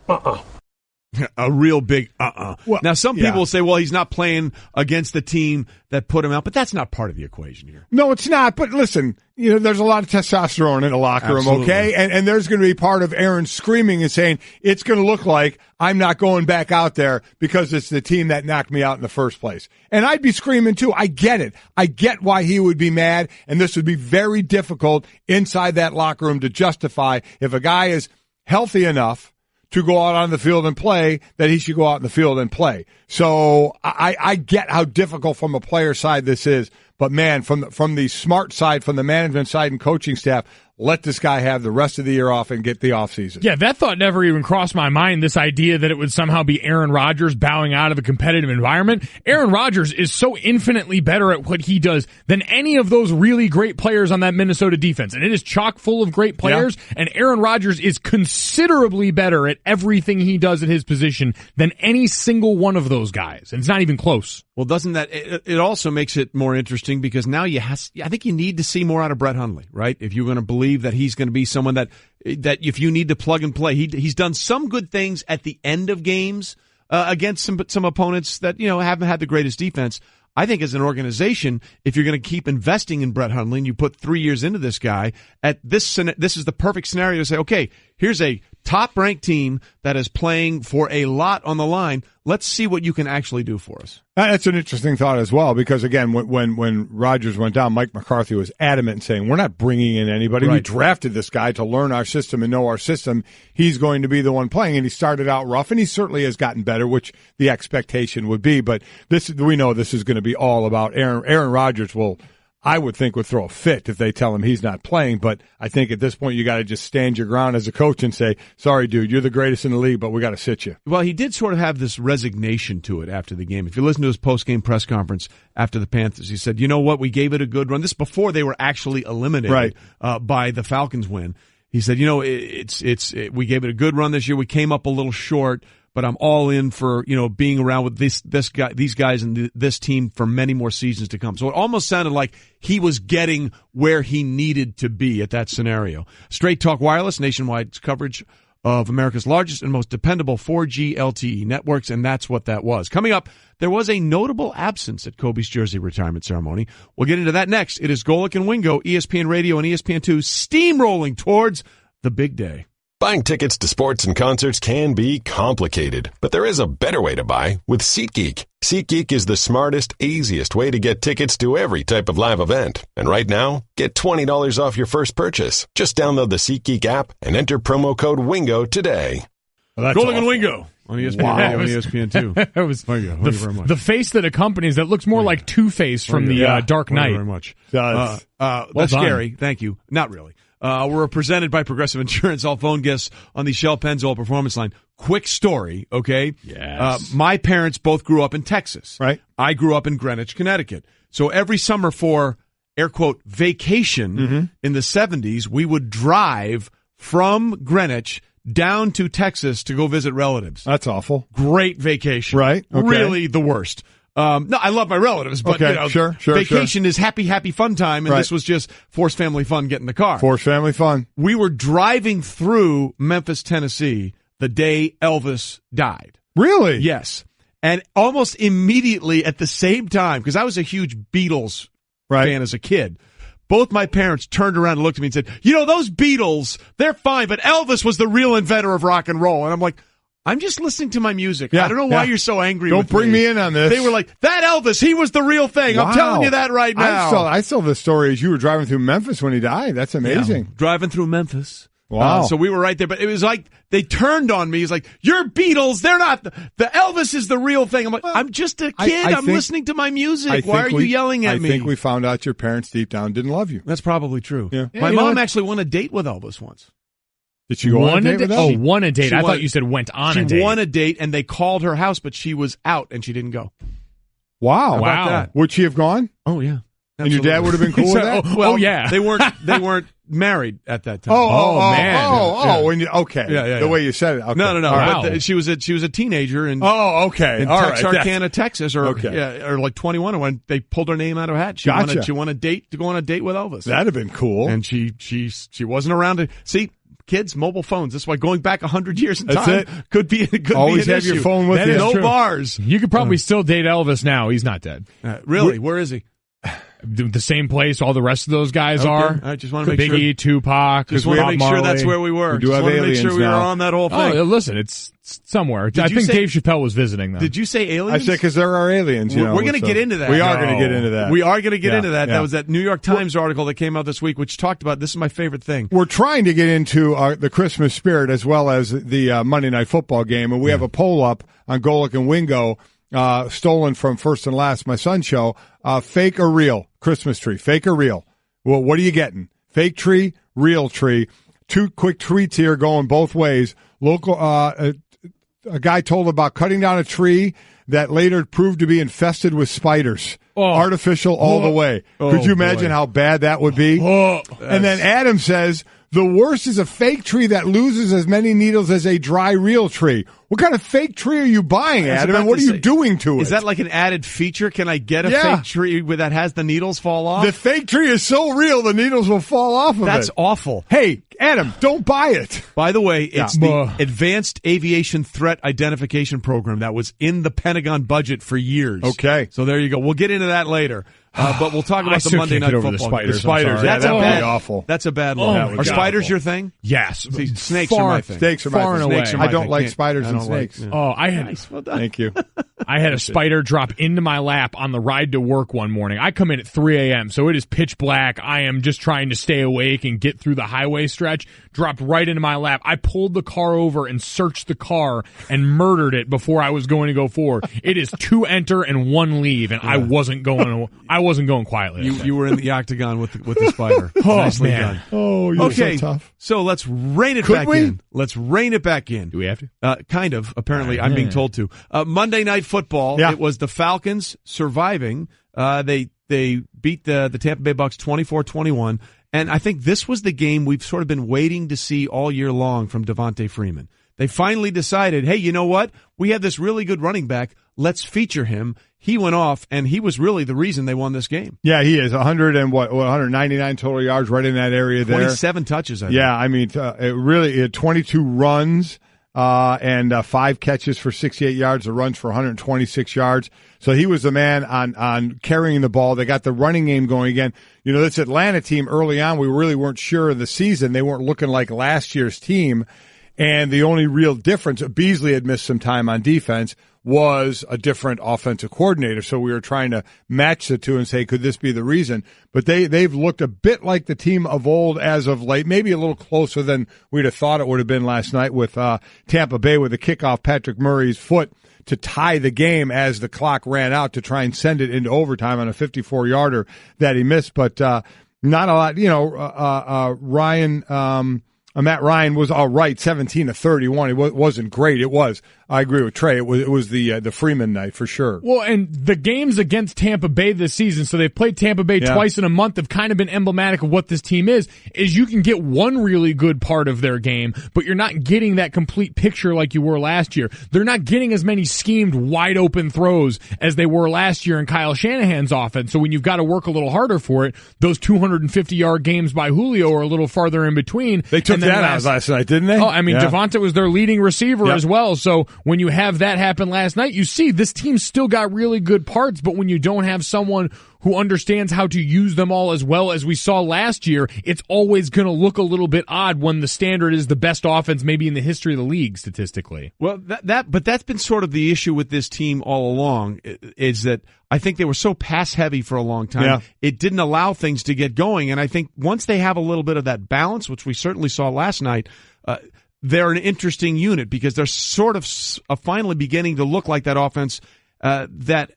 A real big Well, now, some people will say, well, he's not playing against the team that put him out, but that's not part of the equation here. No, it's not. But listen, there's a lot of testosterone in the locker room, okay? And there's going to be part of Aaron screaming and saying, it's going to look like I'm not going back out there because it's the team that knocked me out in the first place. And I'd be screaming too. I get it. I get why he would be mad, and this would be very difficult inside that locker room to justify if a guy is healthy enough to go out on the field and play, that he should go out in the field and play. So I get how difficult from a player side this is, but man, from the smart side, from the management side and coaching staff, let this guy have the rest of the year off and get the offseason. Yeah, that thought never even crossed my mind, this idea that it would somehow be Aaron Rodgers bowing out of a competitive environment. Aaron Rodgers is so infinitely better at what he does than any of those really great players on that Minnesota defense. And it is chock full of great players, and Aaron Rodgers is considerably better at everything he does at his position than any single one of those guys. And it's not even close. Well, doesn't that it also makes it more interesting, because now I think you need to see more out of Brett Hundley, right? If you're going to believe that he's going to be someone that if you need to plug and play, he's done some good things at the end of games against some opponents that haven't had the greatest defense. I think as an organization, if you're going to keep investing in Brett Hundley and you put 3 years into this guy, this is the perfect scenario to say, okay, here's a top-ranked team that is playing for a lot on the line. Let's see what you can actually do for us. That's an interesting thought as well, because, again, when Rodgers went down, Mike McCarthy was adamant in saying, we're not bringing in anybody. Right. We drafted this guy to learn our system and know our system. He's going to be the one playing, and he started out rough, and he certainly has gotten better, which the expectation would be. But we know this is going to be all about Aaron Rodgers I would think would throw a fit if they tell him he's not playing, but I think at this point you got to just stand your ground as a coach and say, sorry, dude, you're the greatest in the league, but we got to sit you. Well, he did sort of have this resignation to it after the game. If you listen to his post-game press conference after the Panthers, he said, you know what, we gave it a good run. This before they were actually eliminated by the Falcons win. He said, we gave it a good run this year. We came up a little short, but I'm all in for, being around with these guys and this team for many more seasons to come. So it almost sounded like he was getting where he needed to be at that scenario. Straight Talk Wireless, nationwide coverage of America's largest and most dependable 4G LTE networks, and that's what that was. Coming up, there was a notable absence at Kobe's jersey retirement ceremony. We'll get into that next. It is Golic and Wingo, ESPN Radio and ESPN2, steamrolling towards the big day. Buying tickets to sports and concerts can be complicated, but there is a better way to buy with SeatGeek. SeatGeek is the smartest, easiest way to get tickets to every type of live event. And right now, get $20 off your first purchase. Just download the SeatGeek app and enter promo code WINGO today. Well, Golic and Wingo on ESPN Radio and ESPN2. That was Thank you very much. The face that accompanies that looks more like Two-Face from the Dark Knight. Thank you very much. Does. That's scary. Thank you. Not really. We're presented by Progressive Insurance. All phone guests on the Shell Pennzoil Performance Line. Quick story, okay? Yes. My parents both grew up in Texas. Right. I grew up in Greenwich, Connecticut. So every summer for, air quote, vacation in the 70s, we would drive from Greenwich down to Texas to go visit relatives. That's awful. Great vacation. Right. Okay. Really the worst. No, I love my relatives, but okay, sure, vacation is happy fun time, and this was just forced family fun. Get in the car. Forced family fun. We were driving through Memphis, Tennessee, the day Elvis died. Really? Yes. And almost immediately at the same time, because I was a huge Beatles fan as a kid, both my parents turned around and looked at me and said, those Beatles, they're fine, but Elvis was the real inventor of rock and roll. And I'm like, I'm just listening to my music. I don't know why you're so angry with me. Don't bring me in on this. They were like, that Elvis, he was the real thing. Wow. I'm telling you that right now. I saw the story as you were driving through Memphis when he died. That's amazing. Yeah, driving through Memphis. Wow. So we were right there, but it was like they turned on me. He's like, "You're Beatles. They're not. The Elvis is the real thing." I'm like, I'm just a kid. I'm listening to my music. Why are you yelling at me? I think we found out your parents deep down didn't love you. That's probably true. Yeah. My mom actually won a date with Elvis once. Did she go on a date with Elvis? Oh, won a date. I thought you said went on a date. She won a date, and they called her house, but she was out, and she didn't go. Wow. That? Would she have gone? Oh, yeah. And your dad would have been cool with that? Well, yeah. They weren't married at that time. Man. When you the way you said it. Okay. No. Wow. But she was a teenager in okay. in Texarkana, Texas, or like 21, when they pulled her name out of a hat. She won a date to go on a date with Elvis. That'd have been cool. And she wasn't around to see. Kids, mobile phones. That's why going back 100 years in time could be always be an have issue. your phone with you. No bars. You could probably still date Elvis now. He's not dead. Really? Where is he? The same place all the rest of those guys are. I just want to make Biggie, sure. Tupac, just want to make sure that's where we were. We do have aliens make sure we were on that whole thing. Oh, listen, it's somewhere. I think Dave Chappelle was visiting them. Did you say aliens? I said because there are aliens. We're going to get into that. We are going to get into that. We are going to get into that. That was that New York Times article that came out this week, which talked about, this is my favorite thing. We're trying to get into the Christmas spirit as well as the Monday Night Football game, and we have a poll up on Golic and Wingo, stolen from First and Last, my son's show. Fake or real Christmas tree? Fake or real? Well, what are you getting? Fake tree, real tree. Two quick tweets here going both ways. Local, a guy told about cutting down a tree that later proved to be infested with spiders. Artificial all the way. Could you imagine how bad that would be? And then Adam says, the worst is a fake tree that loses as many needles as a dry real tree. What kind of fake tree are you buying, Adam, and what are you doing to it? Is that like an added feature? Can I get a fake tree that has the needles fall off? The fake tree is so real, the needles will fall off of it. That's awful. Hey, Adam, don't buy it. By the way, it's the Advanced Aviation Threat Identification Program that was in the Pentagon budget for years. Okay. So there you go. We'll get into that later. But we'll talk about the Monday Night Football. The spiders. The spiders. That's that'd be awful. That's a bad one. Are spiders awful. your thing? Yes. See, snakes are my thing. Snakes are my thing. I don't like spiders and snakes. I had. Nice. Well done. Thank you. I had a spider drop into my lap on the ride to work one morning. I come in at 3 a.m., so it is pitch black. I am just trying to stay awake and get through the highway stretch. Dropped right into my lap. I pulled the car over and searched the car and murdered it before I was going to go forward. It is 2 enter and 1 leave, and I wasn't going quietly. You were in the octagon with the spider. Nicely done. Oh, you're so tough. So let's rein it back in. Let's rein it back in. Do we have to? Kind of. Apparently, I'm being told to. Monday Night Football. It was the Falcons surviving. They beat the Tampa Bay Bucs 24-21. And I think this was the game we've sort of been waiting to see all year long from Devontae Freeman. They finally decided, hey, you know what? We have this really good running back. Let's feature him. He went off, and he was really the reason they won this game. Yeah, he is. 199 total yards right in that area there. 27 touches, I think. Yeah, I mean, it had 22 runs and 5 catches for 68 yards, the runs for 126 yards. So he was the man on carrying the ball. They got the running game going again. You know, this Atlanta team early on, we really weren't sure of the season. They weren't looking like last year's team. And the only real difference, Beasley had missed some time on defense, was a different offensive coordinator. So we were trying to match the two and say, could this be the reason? But they've looked a bit like the team of old as of late, maybe a little closer than we'd have thought it would have been last night with Tampa Bay with a kickoff, Patrick Murray's foot to tie the game as the clock ran out to try and send it into overtime on a 54-yarder that he missed. But not a lot. You know, Matt Ryan was all right, 17 of 31. It wasn't great. It was I agree with Trey. It was the Freeman night for sure. Well, and the games against Tampa Bay this season, so they've played Tampa Bay twice in a month, have kind of been emblematic of what this team is you can get one really good part of their game, but you're not getting that complete picture like you were last year. They're not getting as many schemed, wide open throws as they were last year in Kyle Shanahan's offense. So when you've got to work a little harder for it, those 250-yard games by Julio are a little farther in between. They took that out last night, didn't they? Oh, I mean, Devonta was their leading receiver as well. So when you have that happen last night, you see this team's still got really good parts, but when you don't have someone who understands how to use them all as well as we saw last year, it's always going to look a little bit odd when the standard is the best offense maybe in the history of the league statistically. Well, but that's been sort of the issue with this team all along, is that I think they were so pass heavy for a long time. Yeah. It didn't allow things to get going, and I think once they have a little bit of that balance, which we certainly saw last night, they're an interesting unit because they're sort of finally beginning to look like that offense that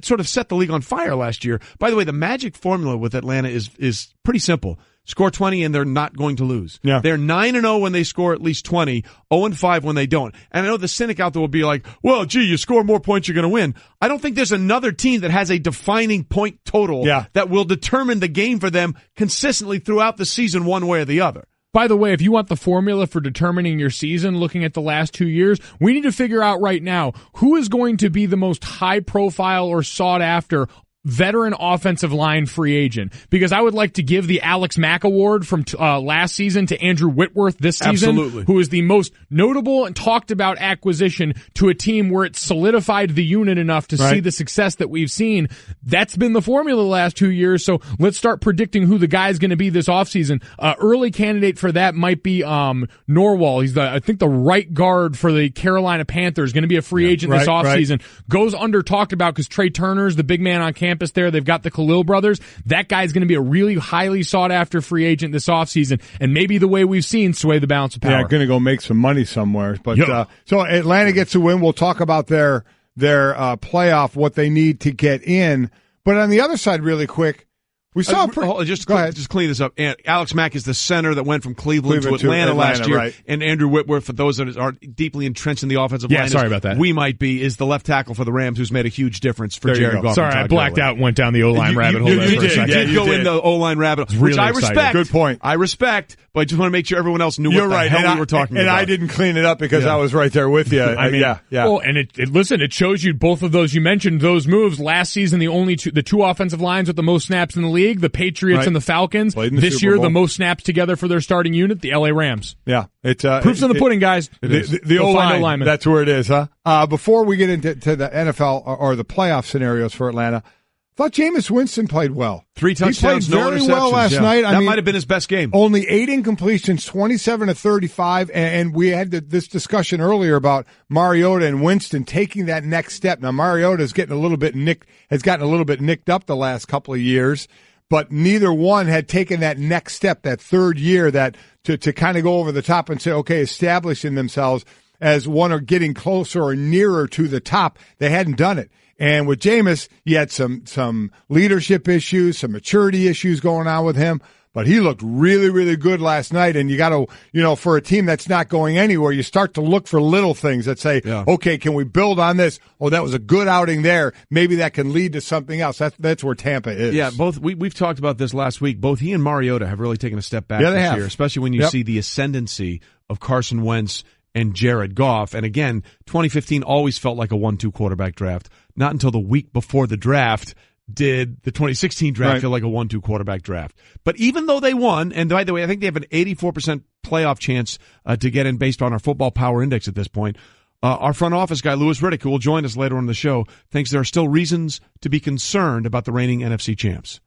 sort of set the league on fire last year. By the way, the magic formula with Atlanta is pretty simple. Score 20 and they're not going to lose. Yeah. They're 9-0 when they score at least 20, 0-5 when they don't. And I know the cynic out there will be like, well, gee, you score more points, you're going to win. I don't think there's another team that has a defining point total that will determine the game for them consistently throughout the season one way or the other. By the way, if you want the formula for determining your season, looking at the last 2 years, we need to figure out right now who is going to be the most high-profile or sought-after veteran offensive line free agent, because I would like to give the Alex Mack Award from last season to Andrew Whitworth this season, who is the most notable and talked about acquisition to a team where it solidified the unit enough to see the success that we've seen. That's been the formula the last 2 years, so let's start predicting who the guy's going to be this offseason. Early candidate for that might be Norwell. He's I think the right guard for the Carolina Panthers, going to be a free agent this offseason. Goes under talked about because Trey Turner's the big man on campus there. They've got the Khalil brothers. That guy's going to be a really highly sought-after free agent this offseason, and maybe the way we've seen sway the balance of power. Yeah, going to go make some money somewhere. But so Atlanta gets a win. We'll talk about their playoff, what they need to get in. But on the other side, really quick, we saw just clean this up. Alex Mack is the center that went from Cleveland to Atlanta last year, and Andrew Whitworth, for those that are deeply entrenched in the offensive line, sorry about that. We might be is the left tackle for the Rams, who's made a huge difference for Jared Goff. Sorry, I blacked out and went down the O-line rabbit hole. You did go in the O-line rabbit hole, which I respect. Good point. I respect, but I just want to make sure everyone else knew what the hell we were talking about. And I didn't clean it up because I was right there with you. I mean, Well, and it shows you both of those. You mentioned those moves last season. The two offensive lines with the most snaps in the league, the Patriots and the Falcons. This year, the most snaps together for their starting unit, the LA Rams. Yeah, it's proof's in the pudding, guys. The O-line, that's where it is, huh? Before we get into the NFL or the playoff scenarios for Atlanta, I thought Jameis Winston played well. 3 touchdowns, he played very well last night. That might have been his best game. Only 8 incompletions, 27 to 35, and we had this discussion earlier about Mariota and Winston taking that next step. Now Mariota is getting a little bit nicked up the last couple of years. But neither one had taken that next step, that third year, that to kind of go over the top and say, okay, establishing themselves as one or getting closer or nearer to the top. They hadn't done it. And with Jameis, he had some leadership issues, some maturity issues going on with him. But he looked really, really good last night. And you got to, for a team that's not going anywhere, you start to look for little things that say, okay, can we build on this? Oh, that was a good outing there. Maybe that can lead to something else. That's where Tampa is. Yeah, we've talked about this last week. Both he and Mariota have really taken a step back this year, especially when you see the ascendancy of Carson Wentz and Jared Goff. And again, 2015 always felt like a 1-2 quarterback draft. Not until the week before the draft did the 2016 draft feel like a 1-2 quarterback draft. But even though they won, and by the way, I think they have an 84% playoff chance to get in based on our football power index at this point, our front office guy, Louis Riddick, who will join us later on in the show, thinks there are still reasons to be concerned about the reigning NFC champs.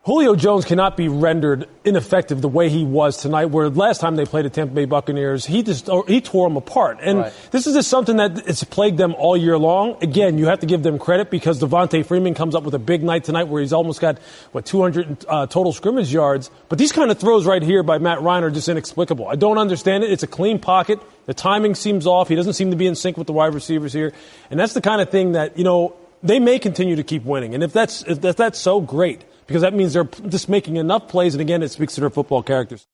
Julio Jones cannot be rendered ineffective the way he was tonight, where last time they played the Tampa Bay Buccaneers, he tore them apart. And this is just something that it's plagued them all year long. Again, you have to give them credit because Devonta Freeman comes up with a big night tonight where he's almost got, 200 total scrimmage yards. But these kind of throws right here by Matt Ryan are just inexplicable. I don't understand it. It's a clean pocket. The timing seems off. He doesn't seem to be in sync with the wide receivers here. And that's the kind of thing that, they may continue to keep winning. And if that's so great, because that means they're just making enough plays, and again, it speaks to their football characters.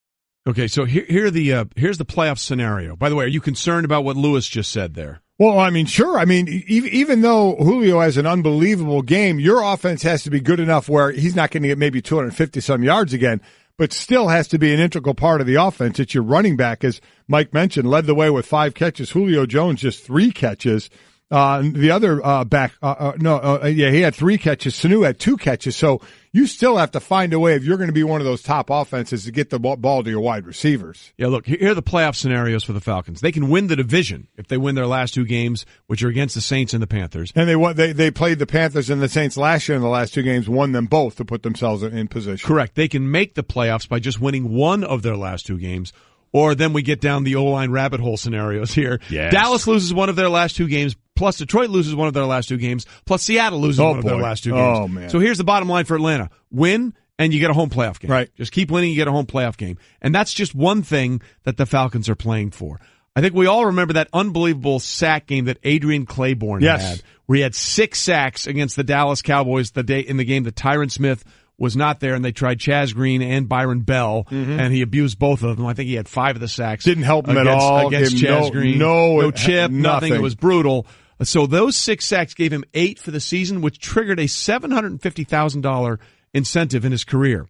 Okay, so here's the playoff scenario. By the way, are you concerned about what Lewis just said there? Well, I mean, sure. I mean, even though Julio has an unbelievable game, your offense has to be good enough where he's not going to get maybe 250-some yards again, but still has to be an integral part of the offense. It's your running back, as Mike mentioned, led the way with 5 catches. Julio Jones just 3 catches. The other back, he had 3 catches. Sanu had 2 catches. So you still have to find a way, if you're going to be one of those top offenses, to get the ball to your wide receivers. Yeah, look, here are the playoff scenarios for the Falcons. They can win the division if they win their last 2 games, which are against the Saints and the Panthers. And they played the Panthers and the Saints last year in the last 2 games, won them both to put themselves in position. Correct. They can make the playoffs by just winning one of their last 2 games. Or then we get down the O-line rabbit hole scenarios here. Yes. Dallas loses one of their last 2 games, plus Detroit loses one of their last 2 games, plus Seattle loses one of their last 2 games. Oh, man. So here's the bottom line for Atlanta. Win, and you get a home playoff game. Right. Just keep winning, you get a home playoff game. And that's just one thing that the Falcons are playing for. I think we all remember that unbelievable sack game that Adrian Claiborne had, where he had 6 sacks against the Dallas Cowboys in the game that Tyron Smith was not there, and they tried Chaz Green and Byron Bell, and he abused both of them. I think he had 5 of the sacks. Didn't help him at all. Against Chaz Green. No chip, nothing. It was brutal. So those 6 sacks gave him 8 for the season, which triggered a $750,000 incentive in his career,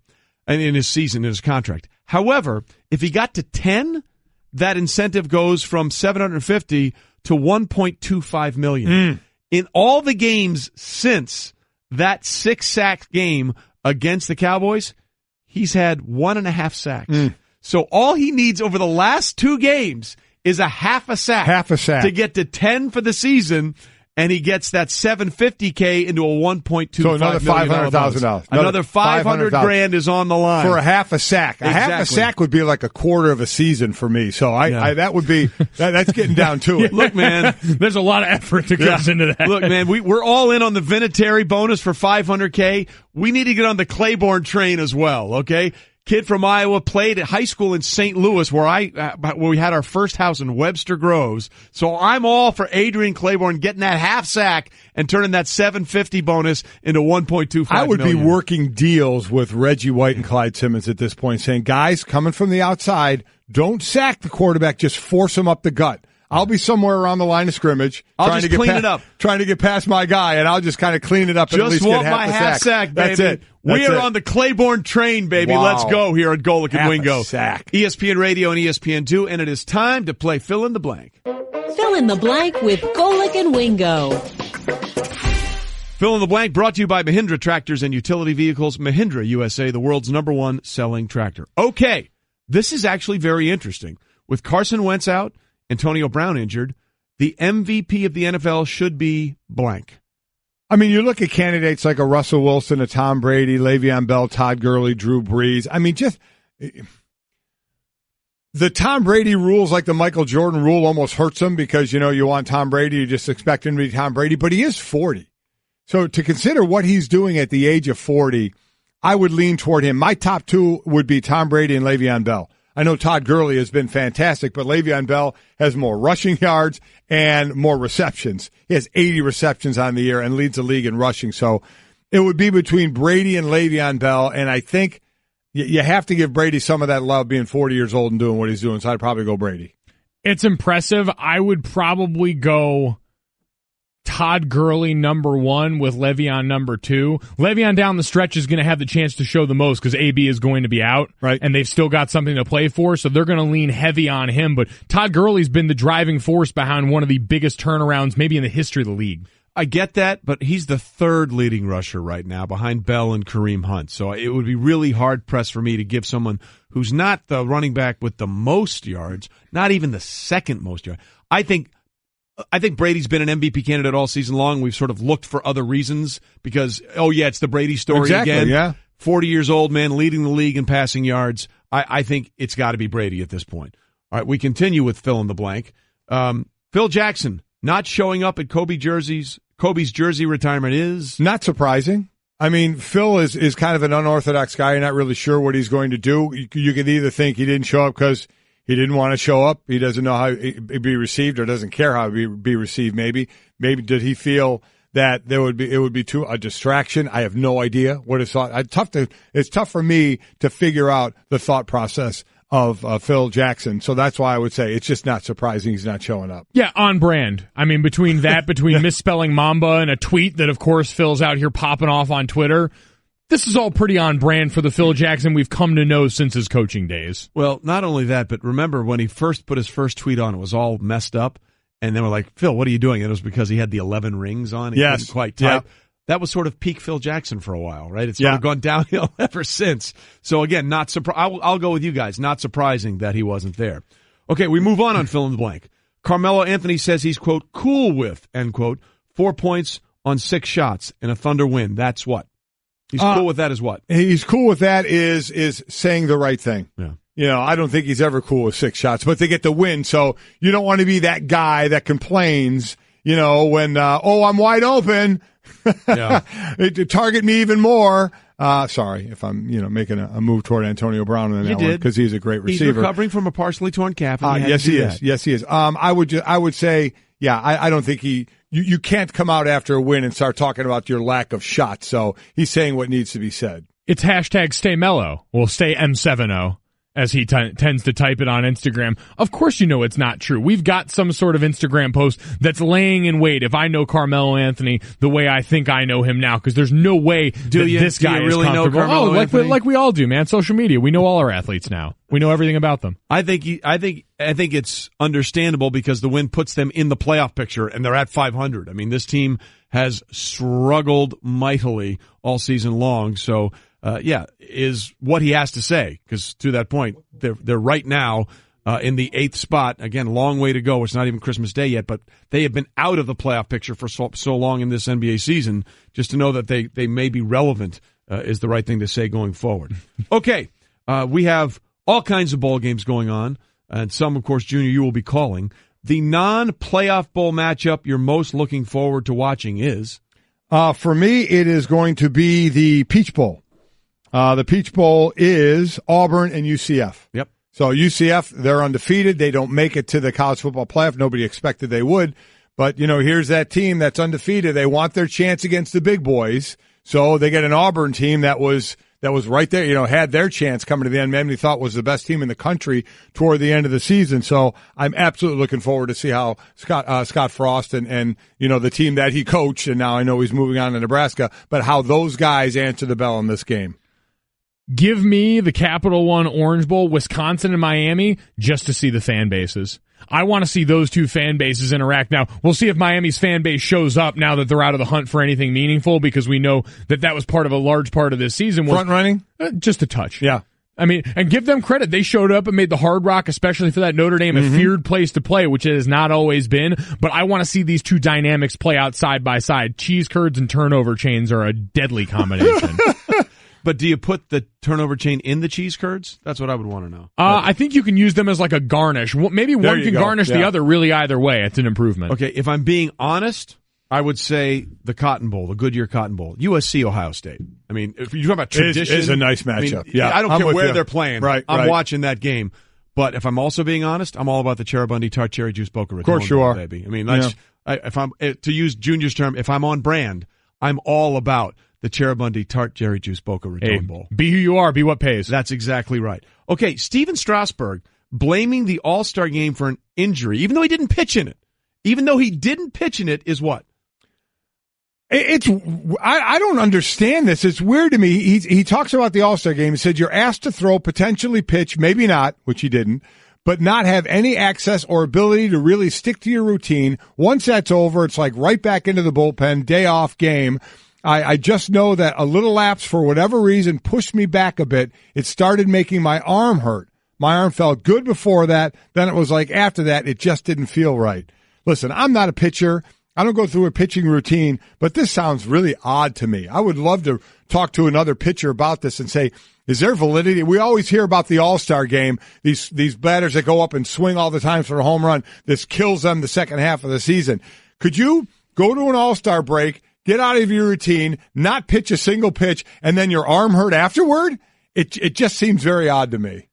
and in his season, in his contract. However, if he got to 10, that incentive goes from $750,000 to $1.25 million. In all the games since that 6-sack game against the Cowboys, he's had 1.5 sacks. So all he needs over the last 2 games is a half a sack to get to 10 for the season, and he gets that $750K into a $1.25 so another $500,000. Another $500,000 is on the line for a half a sack. Exactly. A half a sack would be like a quarter of a season for me. So that would be that's getting down to it. Look, man, there's a lot of effort that goes into that. Look, man, we're all in on the Vinatieri bonus for $500K. We need to get on the Claiborne train as well. Okay. Kid from Iowa, played at high school in St. Louis, where we had our first house in Webster Groves. So I'm all for Adrian Claiborne getting that half sack and turning that $750 bonus into $1.25 I would million. be working deals with Reggie White and Clyde Simmons at this point, saying, guys, coming from the outside, don't sack the quarterback, just force him up the gut. I'll be somewhere around the line of scrimmage. Trying to get past my guy, and I'll just kind of clean it up and at least get half sack, baby. That's it. We are on the Claiborne train, baby. Wow. Let's go here at Golic and Wingo. Sack. ESPN Radio and ESPN2, and it is time to play Fill in the Blank. Fill in the blank with Golic and Wingo. Fill in the Blank brought to you by Mahindra Tractors and Utility Vehicles. Mahindra USA, the world's #1 selling tractor. Okay, this is actually very interesting. With Carson Wentz out, Antonio Brown injured, the MVP of the NFL should be blank. I mean, you look at candidates like a Russell Wilson, a Tom Brady, Le'Veon Bell, Todd Gurley, Drew Brees. I mean, just the Tom Brady rules, like the Michael Jordan rule, almost hurts him because, you want Tom Brady, you just expect him to be Tom Brady, but he is 40. So to consider what he's doing at the age of 40, I would lean toward him. My top 2 would be Tom Brady and Le'Veon Bell. I know Todd Gurley has been fantastic, but Le'Veon Bell has more rushing yards and more receptions. He has 80 receptions on the year and leads the league in rushing. So it would be between Brady and Le'Veon Bell, and I think you have to give Brady some of that love being 40 years old and doing what he's doing, so I'd probably go Brady. It's impressive. I would probably go Todd Gurley #1 with Le'Veon #2. Le'Veon down the stretch is going to have the chance to show the most because AB is going to be out, right? And they've still got something to play for, so they're going to lean heavy on him. But Todd Gurley's been the driving force behind one of the biggest turnarounds maybe in the history of the league. I get that, but he's the 3rd leading rusher right now behind Bell and Kareem Hunt. So it would be really hard-pressed for me to give someone who's not the running back with the most yards, not even the 2nd most yards. I think Brady's been an MVP candidate all season long. We've sort of looked for other reasons because, it's the Brady story again. Yeah. 40 years old, man, leading the league in passing yards. I think it's got to be Brady at this point. All right, we continue with Fill in the Blank. Phil Jackson not showing up at Kobe's jersey retirement is not surprising. I mean, Phil is kind of an unorthodox guy. You're not really sure what he's going to do. You could either think he didn't show up because he didn't want to show up. He doesn't know how it'd be received or doesn't care how it'd be received. Maybe did he feel that it would be a distraction? I have no idea what his thought. It's tough for me to figure out the thought process Phil Jackson. So that's why I would say it's just not surprising he's not showing up. Yeah, on brand. I mean, between misspelling Mamba and a tweet that, of course, Phil's out here popping off on Twitter, this is all pretty on brand for the Phil Jackson we've come to know since his coaching days. Well, not only that, but remember when he first put his first tweet on, it was all messed up. And then we're like, Phil, what are you doing? And it was because he had the 11 rings on. He couldn't quite type. Yeah. That was sort of peak Phil Jackson for a while, right? It's sort of gone downhill ever since. So, again, not I'll go with you guys. Not surprising that he wasn't there. Okay, we move on fill in the blank. Carmelo Anthony says he's, quote, cool with, end quote, 4 points on 6 shots in a Thunder win. That's what? He's cool with that as what? He's cool with that is saying the right thing. Yeah. You know, I don't think he's ever cool with 6 shots, but they get the win. So you don't want to be that guy that complains, you know, when, I'm wide open. Target me even more. Sorry if I'm, making a move toward Antonio Brown in that one because he's a great receiver. He's recovering from a partially torn calf. Yes, he is. Yes, he is. I would say, I don't think you can't come out after a win and start talking about your lack of shots. So he's saying what needs to be said. It's hashtag stay mellow. Well, stay M70. As he tends to type it on Instagram. Of course you know it's not true. We've got some sort of Instagram post that's laying in wait if I know Carmelo Anthony the way I think I know him now, because there's no way this guy is comfortable. Like we all do, man. Social media. We know all our athletes now. We know everything about them. I think it's understandable because the win puts them in the playoff picture and they're at 500. I mean, this team has struggled mightily all season long, so is what he has to say, because to that point, they're right now in the 8th spot. Again, long way to go. It's not even Christmas Day yet, but they have been out of the playoff picture for so long in this NBA season. Just to know that they may be relevant is the right thing to say going forward. Okay, we have all kinds of bowl games going on, and some, of course, Junior, you will be calling. The non-playoff bowl matchup you're most looking forward to watching is? For me, it is going to be the Peach Bowl. The Peach Bowl is Auburn and UCF. Yep. So UCF, they're undefeated. They don't make it to the college football playoff. Nobody expected they would. But, here's that team that's undefeated. They want their chance against the big boys. So they get an Auburn team that was right there, had their chance coming to the end. Many thought was the best team in the country toward the end of the season. So I'm absolutely looking forward to see how Scott Frost and the team that he coached, and now I know he's moving on to Nebraska, but how those guys answer the bell in this game. Give me the Capital One Orange Bowl, Wisconsin and Miami, just to see the fan bases. I want to see those two fan bases interact. Now, we'll see if Miami's fan base shows up now that they're out of the hunt for anything meaningful, because we know that was part of a large part of this season. Front running? Just a touch. Yeah. I mean, and give them credit. They showed up and made the Hard Rock, especially for that Notre Dame, a feared place to play, which it has not always been. But I want to see these two dynamics play out side by side. Cheese curds and turnover chains are a deadly combination. But do you put the turnover chain in the cheese curds? That's what I would want to know. I think you can use them as like a garnish. Maybe one can garnish the other. Really, either way, it's an improvement. Okay, if I'm being honest, I would say the Cotton Bowl, the Goodyear Cotton Bowl, USC, Ohio State. I mean, if you talk about tradition, it is a nice matchup. I don't care where they're playing. Right, I'm watching that game. But if I'm also being honest, I'm all about the Cherubundi Tart Cherry Juice Boca Raton. Of course you are, baby. I mean, if I'm to use Junior's term, if I'm on brand, I'm all about the Cherubundi Tart Cherry Juice Boca Raton Bowl. Be who you are, be what pays. That's exactly right. Okay, Steven Strasburg blaming the All-Star game for an injury, even though he didn't pitch in it. Even though he didn't pitch in it, is what? I don't understand this. It's weird to me. He talks about the All-Star game. He said you're asked to throw, potentially pitch, maybe not, which he didn't, but not have any access or ability to really stick to your routine. Once that's over, it's like right back into the bullpen, day off game. I just know that a little lapse for whatever reason pushed me back a bit. It started making my arm hurt. My arm felt good before that. Then it was like after that, it just didn't feel right. Listen, I'm not a pitcher. I don't go through a pitching routine, but this sounds really odd to me. I would love to talk to another pitcher about this and say, is there validity? We always hear about the All-Star game, these batters that go up and swing all the time for a home run. This kills them the second half of the season. Could you go to an All-Star break, get out of your routine, not pitch a single pitch, and then your arm hurt afterward? It just seems very odd to me.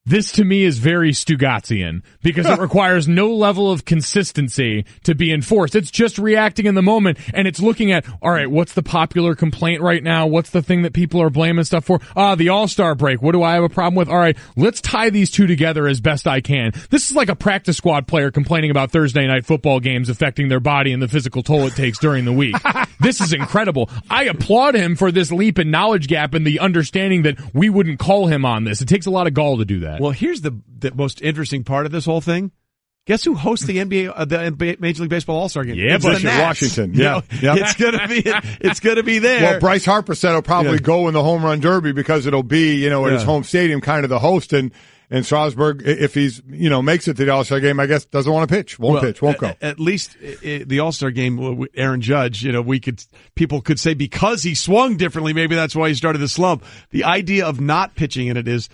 This to me is very Stugatzian because it requires no level of consistency to be enforced. It's just reacting in the moment, and it's looking at, all right, what's the popular complaint right now? What's the thing that people are blaming stuff for? The All-Star break. What do I have a problem with? All right, let's tie these two together as best I can. This is like a practice squad player complaining about Thursday night football games affecting their body and the physical toll it takes during the week. This is incredible. I applaud him for this leap in knowledge gap and the understanding that we wouldn't call him on this. It takes a lot of gall to do that. Well, here's the most interesting part of this whole thing. Guess who hosts the NBA, Major League Baseball All-Star game? Yeah, Bush at Washington. Yeah, It's gonna be there. Well, Bryce Harper said he'll probably go in the home run derby because it'll be, at his home stadium, kind of the host. And Strasburg, if he's, makes it to the All-Star game, I guess doesn't want to pitch. Won't go. At least the All-Star game, Aaron Judge, people could say because he swung differently, maybe that's why he started the slump. The idea of not pitching in it is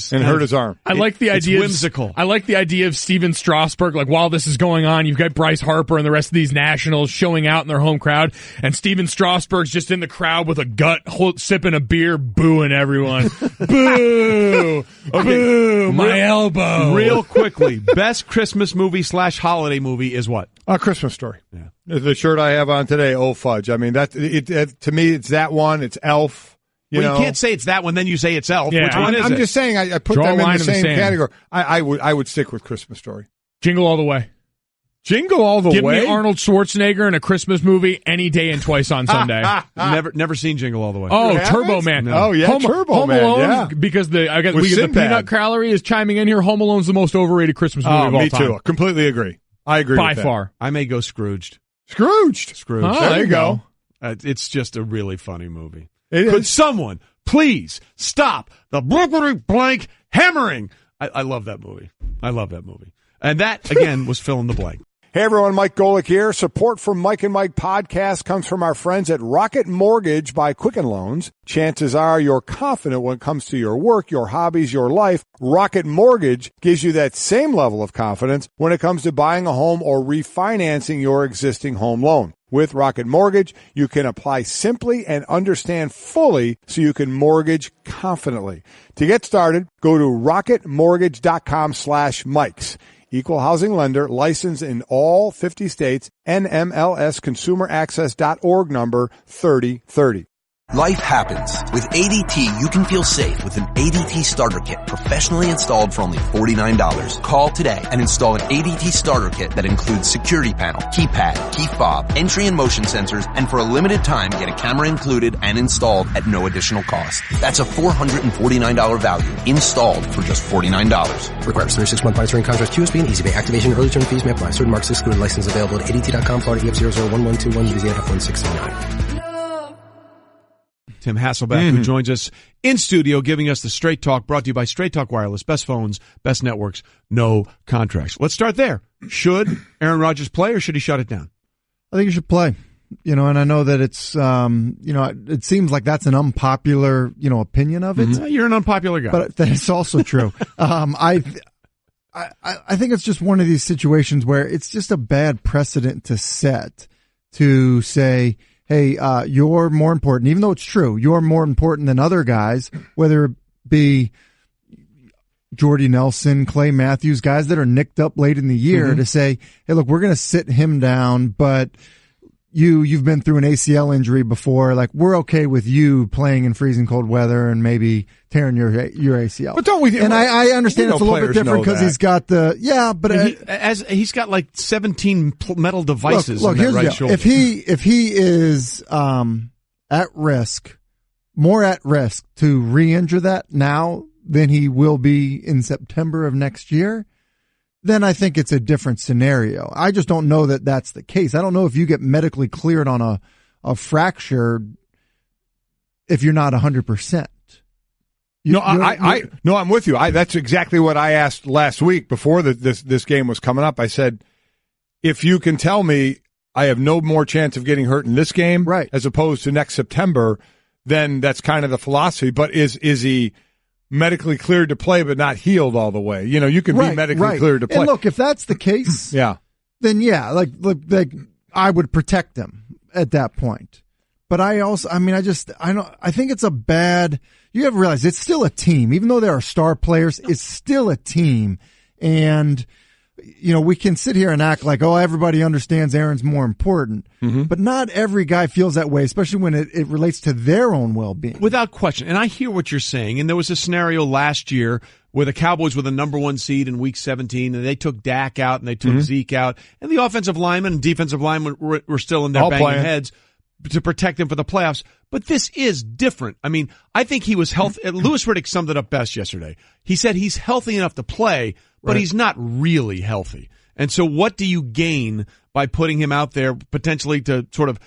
hurt his arm. I like the idea. It's whimsical. I like the idea of Steven Strasburg. Like while this is going on, you've got Bryce Harper and the rest of these nationals showing out in their home crowd, and Steven Strasburg's just in the crowd with a gut, sipping a beer, booing everyone. Boo! Boo! My elbow. Real quickly, best Christmas movie / holiday movie is what? A Christmas Story. Yeah. The shirt I have on today. Oh fudge! I mean to me, it's that one. It's Elf. You can't say it's that one, then you say it's Elf. Yeah. Which one is it? I'm just saying I put them in the same category. I would stick with Christmas Story. Jingle All the Way. Jingle All the Way? Give me Arnold Schwarzenegger in a Christmas movie any day and twice on Sunday. Never seen Jingle All the Way. Oh, Turbo Man. No. Oh, yeah, Turbo Man. Home Alone, yeah. Because the peanut calorie is chiming in here. Home Alone's the most overrated Christmas movie of all time. Me too. Completely agree. I agree by with that. far. I may go Scrooged. Scrooged. Oh, there you go. It's just a really funny movie. Could someone please stop the blank hammering? I love that movie. And that, again, was fill in the blank. Hey, everyone, Mike Golic here. Support for Mike and Mike podcast comes from our friends at Rocket Mortgage by Quicken Loans. Chances are you're confident when it comes to your work, your hobbies, your life. Rocket Mortgage gives you that same level of confidence when it comes to buying a home or refinancing your existing home loan. With Rocket Mortgage, you can apply simply and understand fully so you can mortgage confidently. To get started, go to rocketmortgage.com/Mikes. Equal housing lender, licensed in all 50 states, NMLS consumeraccess.org number 3030. Life happens. With ADT, you can feel safe with an ADT starter kit professionally installed for only $49. Call today and install an ADT starter kit that includes security panel, keypad, key fob, entry and motion sensors, and for a limited time, get a camera included and installed at no additional cost. That's a $449 value installed for just $49. Requires 36-month monitoring contract, QSB, and EasyPay activation. Early term fees may apply. Certain marks excluded. License available at ADT.com. Florida EF001121. Louisiana F1639. Tim Hasselbeck, who joins us in studio, giving us the Straight Talk, brought to you by Straight Talk Wireless. Best phones, best networks, no contracts. Let's start there. Should Aaron Rodgers play or should he shut it down? I think he should play. And I know that it's, it seems like that's an unpopular, opinion of it. Mm-hmm. You're an unpopular guy. But that's also true. I think it's just one of these situations where it's just a bad precedent to set to say, hey, you're more important, even though it's true, you're more important than other guys, whether it be Jordy Nelson, Clay Matthews, guys that are nicked up late in the year, to say, hey, look, we're going to sit him down, but you've been through an ACL injury before. Like, we're okay with you playing in freezing cold weather and maybe tearing your ACL. But don't we? And I understand it's a little bit different because he's got he's got like 17 metal devices look, in that right shoulder. If he is at risk, more at risk to re-injure that now than he will be in September of next year, then I think it's a different scenario. I just don't know that that's the case. I don't know if you get medically cleared on a fracture if you're not 100%. I'm with you. That's exactly what I asked last week before this game was coming up. I said, if you can tell me I have no more chance of getting hurt in this game, right, as opposed to next September, then that's kind of the philosophy. But is he medically cleared to play but not healed all the way? You can be medically cleared to play. And look, if that's the case, then like I would protect him at that point. But I think it's a bad, you have to realize it's still a team. Even though there are star players, it's still a team. And, we can sit here and act like, everybody understands Aaron's more important. Mm-hmm. But not every guy feels that way, especially when it relates to their own well-being. Without question. And I hear what you're saying. And there was a scenario last year where the Cowboys were the number 1 seed in Week 17, and they took Dak out and they took Zeke out. And the offensive linemen and defensive linemen were still in there banging heads to protect him for the playoffs. But this is different. I mean, I think he was healthy. Louis Riddick summed it up best yesterday. He said he's healthy enough to play, but he's not really healthy. And so what do you gain by putting him out there potentially to sort of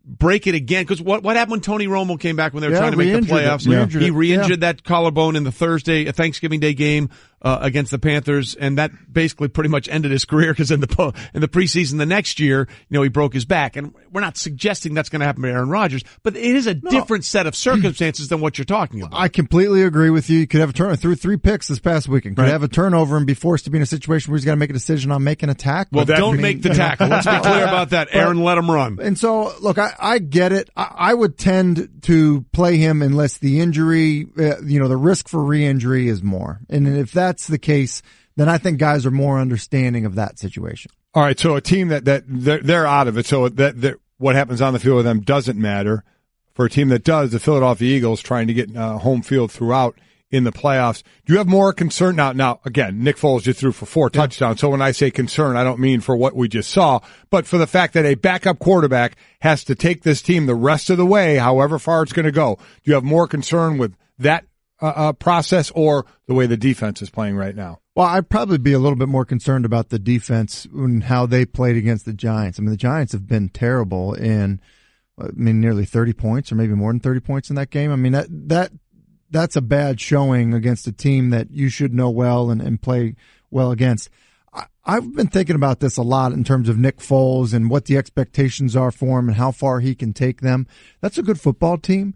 break it again? Because what happened when Tony Romo came back when they were trying to make the playoffs? He re-injured that collarbone in the Thanksgiving Day game against the Panthers, and that basically pretty much ended his career because in the preseason the next year, he broke his back. And we're not suggesting that's going to happen to Aaron Rodgers, but it is a different set of circumstances than what you're talking about. I completely agree with you. You could have a turnover, threw 3 picks this past weekend. Could have a turnover and be forced to be in a situation where he's got to make a decision on making a tackle. Well, don't make the tackle. Let's be clear about that. Aaron, let him run. And so, look, I get it. I would tend to play him unless the injury, the risk for re-injury is more. And if that's the case, then I think guys are more understanding of that situation. All right, so a team that they're out of it, so that what happens on the field with them doesn't matter. For a team that does, the Philadelphia Eagles trying to get home field throughout in the playoffs. Do you have more concern now? Again, Nick Foles just threw for 4 touchdowns. So when I say concern, I don't mean for what we just saw, but for the fact that a backup quarterback has to take this team the rest of the way, however far it's going to go. Do you have more concern with that process or the way the defense is playing right now? Well, I'd probably be a little bit more concerned about the defense and how they played against the Giants. I mean, the Giants have been terrible in, nearly 30 points or maybe more than 30 points in that game. I mean, that's a bad showing against a team that you should know well and play well against. I've been thinking about this a lot in terms of Nick Foles and what the expectations are for him and how far he can take them. That's a good football team,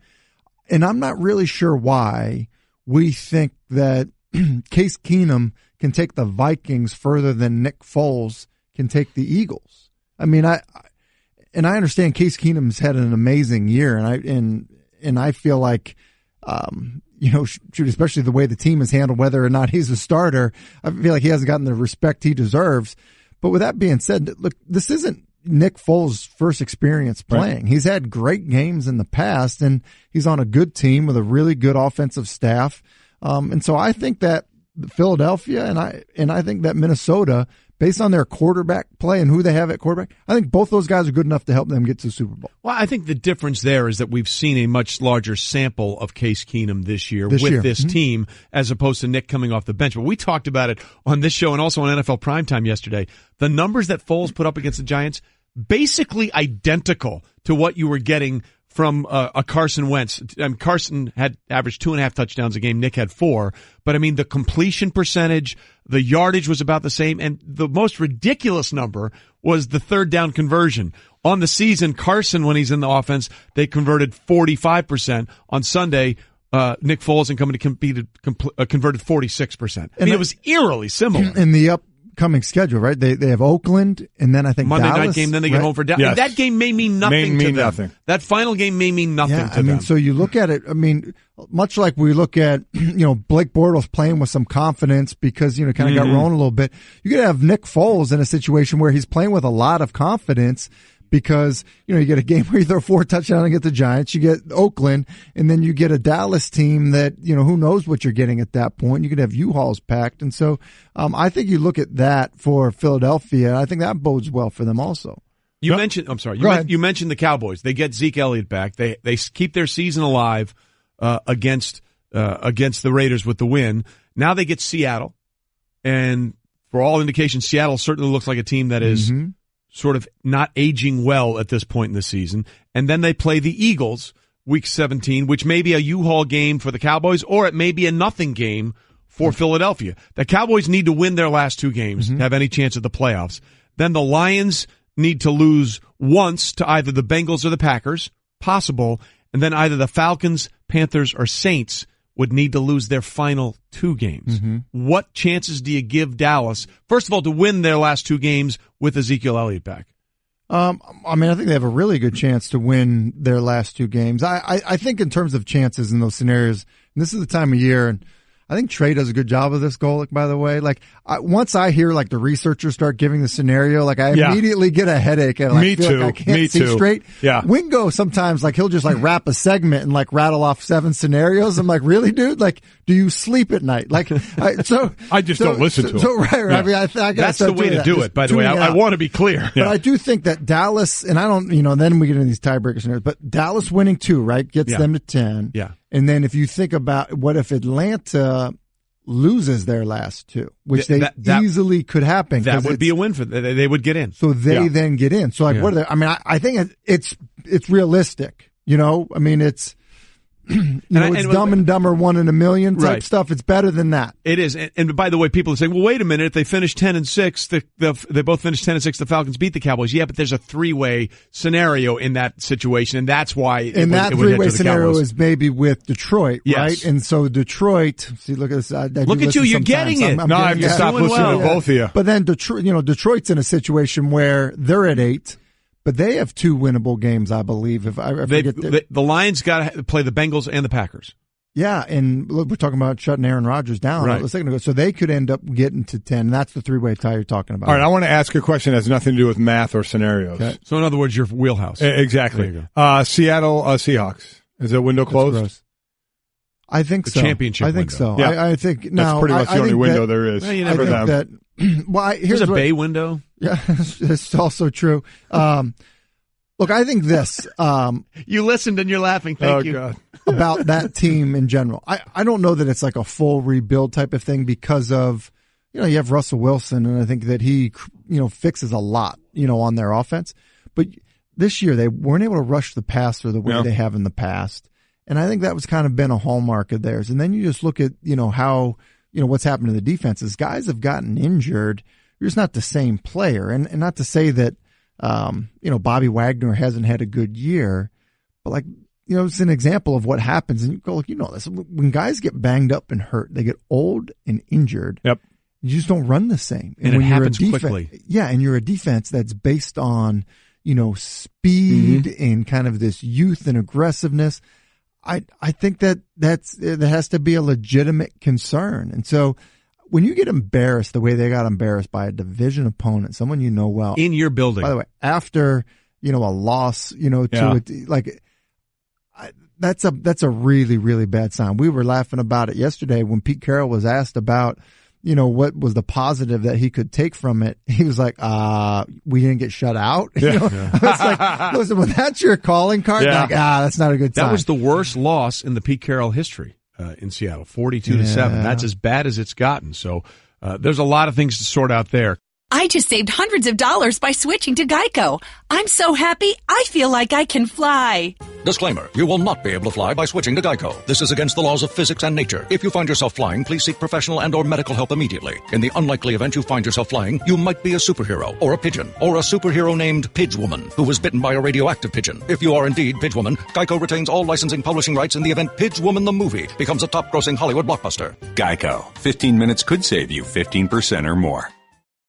and I'm not really sure why we think that Case Keenum can take the Vikings further than Nick Foles can take the Eagles. I mean, I understand Case Keenum's had an amazing year, and I feel like, especially the way the team is handled, whether or not he's a starter, I feel like he hasn't gotten the respect he deserves. But with that being said, look, this isn't Nick Foles' first experience playing. Right. He's had great games in the past, and he's on a good team with a really good offensive staff. And so I think that Philadelphia and I think that Minnesota, based on their quarterback play and who they have at quarterback, I think both those guys are good enough to help them get to the Super Bowl. Well, I think the difference there is that we've seen a much larger sample of Case Keenum this year with this team as opposed to Nick coming off the bench. But we talked about it on this show and also on NFL Primetime yesterday. The numbers that Foles put up against the Giants, basically identical to what you were getting from a Carson Wentz. Carson had averaged 2.5 touchdowns a game. Nick had 4. But, the completion percentage, the yardage was about the same. And the most ridiculous number was the third down conversion. On the season, Carson, when he's in the offense, they converted 45%. On Sunday, Nick Foles and company converted 46%. It was eerily similar. In the upcoming schedule, right? They have Oakland, and then I think Monday Dallas, night game, then they get home for Dallas. Yes. That game may mean nothing to them. Nothing. That final game may mean nothing to them. So you look at it, much like we look at, Blake Bortles playing with some confidence because, kind of got rolling a little bit. You could have Nick Foles in a situation where he's playing with a lot of confidence because, you get a game where you throw 4 touchdowns and get the Giants, you get Oakland, and then you get a Dallas team that, who knows what you're getting at that point. You could have U-Hauls packed. And so I think you look at that for Philadelphia. I think that bodes well for them also. You mentioned the Cowboys. They get Zeke Elliott back. They keep their season alive against the Raiders with the win. Now they get Seattle. And for all indications, Seattle certainly looks like a team that is sort of not aging well at this point in the season. And then they play the Eagles Week 17, which may be a U-Haul game for the Cowboys, or it may be a nothing game for Philadelphia. The Cowboys need to win their last 2 games to have any chance at the playoffs. Then the Lions need to lose once to either the Bengals or the Packers, possible, and then either the Falcons, Panthers, or Saints would need to lose their final 2 games. What chances do you give Dallas, first of all, to win their last 2 games with Ezekiel Elliott back? I think they have a really good chance to win their last two games. I think in terms of chances in those scenarios, and this is the time of year, and I think Trey does a good job of this, Golic, by the way. Like, once I hear, like, the researchers start giving the scenario, like, I immediately get a headache and I feel like I can't see straight. Yeah. Wingo sometimes, like, he'll just, like, wrap a segment and, like, rattle off 7 scenarios. I'm like, really, dude? Like, do you sleep at night? Like, I just don't listen to him. So, right. Yeah. I mean, I that's the way to do it, by the way. I want to be clear. But I do think that Dallas, and I don't, then we get into these tiebreaker scenarios, but Dallas winning 2, right, gets them to 10. Yeah. And then if you think about what if Atlanta loses their last 2, which they easily could happen. That would be a win for them. They would get in. So they then get in. So like, what are they? I mean, I think it's realistic. I mean, it's, it's Dumb and Dumber 1 in a million type stuff. It's better than that. It is. And by the way, people are saying, well, wait a minute. If they finish 10-6, they both finish 10-6, the Falcons beat the Cowboys. Yeah, but there's a 3-way scenario in that situation, and that's why that 3-way scenario Cowboys. Is maybe with Detroit, right? And so Detroit, see, look at this. Look at you. You're getting it. No, I have to stop listening to both of you. But then Detroit's in a situation where they're at 8. But they have 2 winnable games, I believe. If I forget the Lions got to play the Bengals and the Packers. Yeah, and look, we're talking about shutting Aaron Rodgers down a second ago. So they could end up getting to 10. That's the 3-way tie you're talking about. All right, I want to ask a question that has nothing to do with math or scenarios. Okay. So in other words, your wheelhouse. Exactly. Seattle Seahawks. Is the window closed? I think so. Championship I think window. so. Yeah. I think that's pretty much the only window there is. Well, you never know. Here's a bay window. Yeah, it's also true. Look, I think this. You listened and you're laughing. Thank you. God. About that team in general. I don't know that it's like a full rebuild type of thing because of, you have Russell Wilson, and I think that he, fixes a lot, on their offense. But this year they weren't able to rush the passer the way they have in the past. And I think that was kind of been a hallmark of theirs. And then you just look at, how, what's happened to the defenses. Guys have gotten injured. You're just not the same player. And not to say that, Bobby Wagner hasn't had a good year, but it's an example of what happens. And you go, this. When guys get banged up and hurt, they get old and injured. Yep. You just don't run the same. And when it happens you're quickly. Yeah. And you're a defense that's based on, speed and kind of this youth and aggressiveness. I think that has to be a legitimate concern. And so, when you get embarrassed the way they got embarrassed by a division opponent, someone you know well. In your building. By the way, after, a loss, that's a really, really bad sign. We were laughing about it yesterday when Pete Carroll was asked about, what was the positive that he could take from it. He was like, we didn't get shut out. It's like, listen, when that's your calling card, that's not a good sign. That was the worst loss in the Pete Carroll history. In Seattle, 42-7. That's as bad as it's gotten. So there's a lot of things to sort out there. I just saved hundreds of dollars by switching to Geico. I'm so happy, I feel like I can fly. Disclaimer, you will not be able to fly by switching to Geico. This is against the laws of physics and nature. If you find yourself flying, please seek professional and or medical help immediately. In the unlikely event you find yourself flying, you might be a superhero, or a pigeon, or a superhero named Pidgewoman, who was bitten by a radioactive pigeon. If you are indeed Pidgewoman, Geico retains all licensing publishing rights in the event Pidgewoman the movie becomes a top-grossing Hollywood blockbuster. Geico. 15 minutes could save you 15% or more.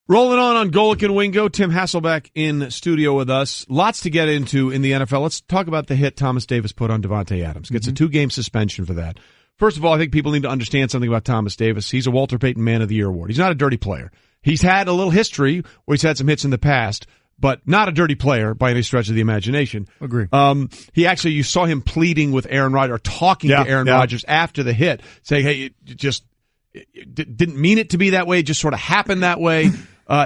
Rolling on Golic and Wingo, Tim Hasselbeck in studio with us. Lots to get into in the NFL. Let's talk about the hit Thomas Davis put on Devontae Adams. Gets a 2-game suspension for that. First of all, I think people need to understand something about Thomas Davis. He's a Walter Payton Man of the Year award. He's not a dirty player. He's had a little history where he's had some hits in the past, but not a dirty player by any stretch of the imagination. Agree. You saw him pleading with Aaron Rodgers, or talking to Aaron Rodgers after the hit, saying, hey, it didn't mean it to be that way. It just sort of happened that way.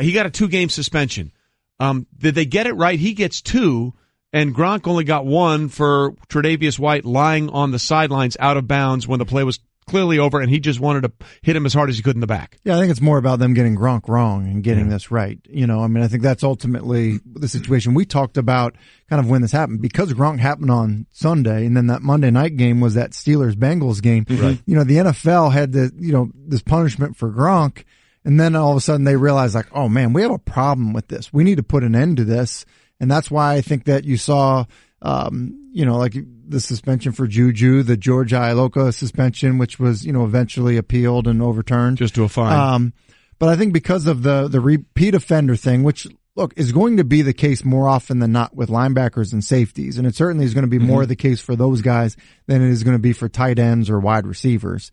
He got a 2-game suspension. Did they get it right? He gets 2, and Gronk only got 1 for Tre'Davious White lying on the sidelines out of bounds when the play was clearly over, and he just wanted to hit him as hard as he could in the back. Yeah, I think it's more about them getting Gronk wrong and getting this right. I think that's ultimately the situation. We talked about kind of when this happened, because Gronk happened on Sunday, and then that Monday night game was that Steelers-Bengals game. Right. The NFL had this punishment for Gronk. And then all of a sudden they realize, like, oh man, we have a problem with this. We need to put an end to this. And that's why I think that you saw, like the suspension for Juju, the George Iloka suspension, which was, eventually appealed and overturned. Just to a fine. But I think because of the repeat offender thing, which, look, is going to be the case more often than not with linebackers and safeties. And it certainly is going to be more the case for those guys than it is going to be for tight ends or wide receivers.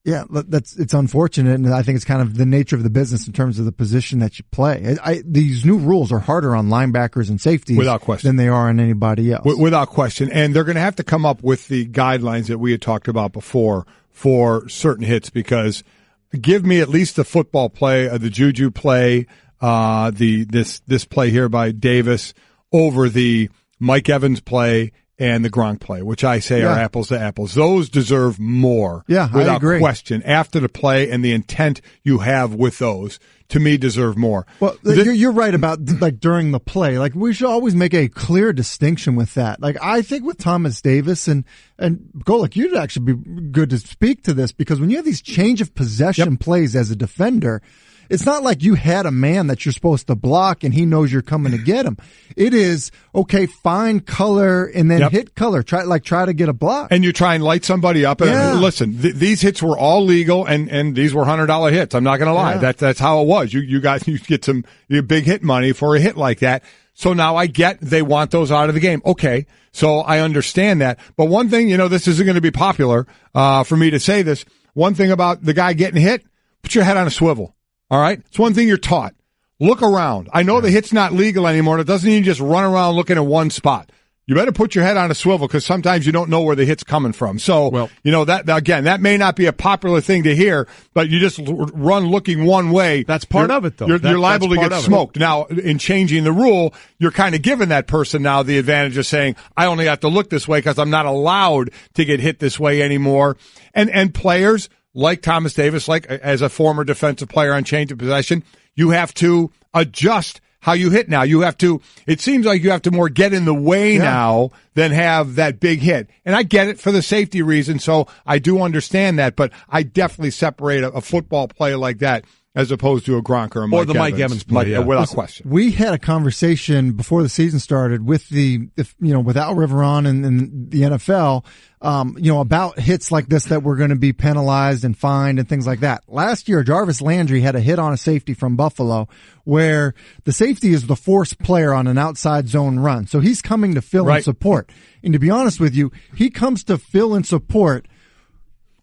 Yeah, it's unfortunate, and I think it's kind of the nature of the business in terms of the position that you play. These new rules are harder on linebackers and safeties without question than they are on anybody else. Without question. And they're going to have to come up with the guidelines that we had talked about before for certain hits, because give me at least the football play, the Juju play, this play here by Davis over the Mike Evans play and the Gronk play, which I say are apples to apples. Those deserve more. Yeah, without I agree. question. After the play and the intent you have with those, to me, deserve more. Well, you're right about like during the play. Like we should always make a clear distinction with that. Like I think with Thomas Davis and Golic, you'd actually be good to speak to this, because when you have these change of possession plays as a defender, it's not like you had a man that you're supposed to block and he knows you're coming to get him. It is, okay, find color and then hit color. Try to get a block. And you try and light somebody up. And listen, these hits were all legal and these were $100 hits. I'm not going to lie. Yeah. That's how it was. You guys, you get some big hit money for a hit like that. So now I get they want those out of the game. Okay. So I understand that. But one thing, this isn't going to be popular, for me to say this. One thing about the guy getting hit, put your head on a swivel. All right? It's one thing you're taught. Look around. I know the hit's not legal anymore. It doesn't mean you just run around looking at one spot. You better put your head on a swivel, because sometimes you don't know where the hit's coming from. So, that may not be a popular thing to hear, but you just run looking one way. That's part of it, though. You're liable to get smoked. Now, in changing the rule, you're kind of giving that person now the advantage of saying, I only have to look this way because I'm not allowed to get hit this way anymore. And players like Thomas Davis, like as a former defensive player on change of possession, you have to adjust how you hit now. It seems like you have to more get in the way now than have that big hit. And I get it for the safety reason, so I do understand that, but I definitely separate a football play like that as opposed to a Gronk or a Mike Evans. Or the Mike Evans play, without question. We had a conversation before the season started with with Al Riveron and the NFL, about hits like this that were going to be penalized and fined and things like that. Last year, Jarvis Landry had a hit on a safety from Buffalo where the safety is the forced player on an outside zone run. So he's coming to fill and support. And to be honest with you, he comes to fill and support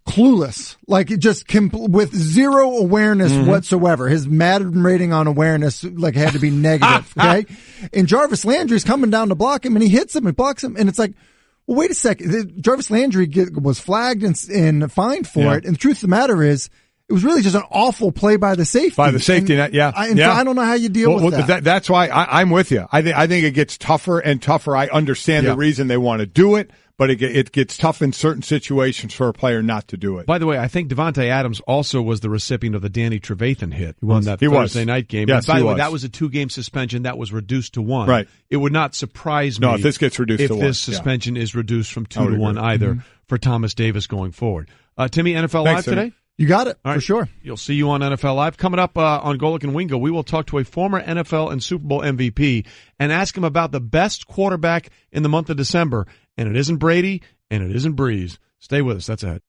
clueless, like just with zero awareness whatsoever. His Madden rating on awareness had to be negative. Okay, and Jarvis Landry's coming down to block him, and he hits him and blocks him, and it's like, well, wait a second. Jarvis Landry was flagged and fined for it, and the truth of the matter is, it was really just an awful play by the safety. By the safety net, So I don't know how you deal with that. That's why I'm with you. I think it gets tougher and tougher. I understand the reason they want to do it, but it gets tough in certain situations for a player not to do it. By the way, I think Devontae Adams also was the recipient of the Danny Trevathan hit on that Thursday night game. Yes, by the way, that was a 2-game suspension that was reduced to 1. Right. It would not surprise me if this gets reduced to 1. If this suspension is reduced from 2 to 1 either for Thomas Davis going forward. Timmy, NFL Live today? You got it, for sure. You'll see you on NFL Live. Coming up on Golic and Wingo, we will talk to a former NFL and Super Bowl MVP and ask him about the best quarterback in the month of December. And it isn't Brady, and it isn't Breeze. Stay with us. That's ahead.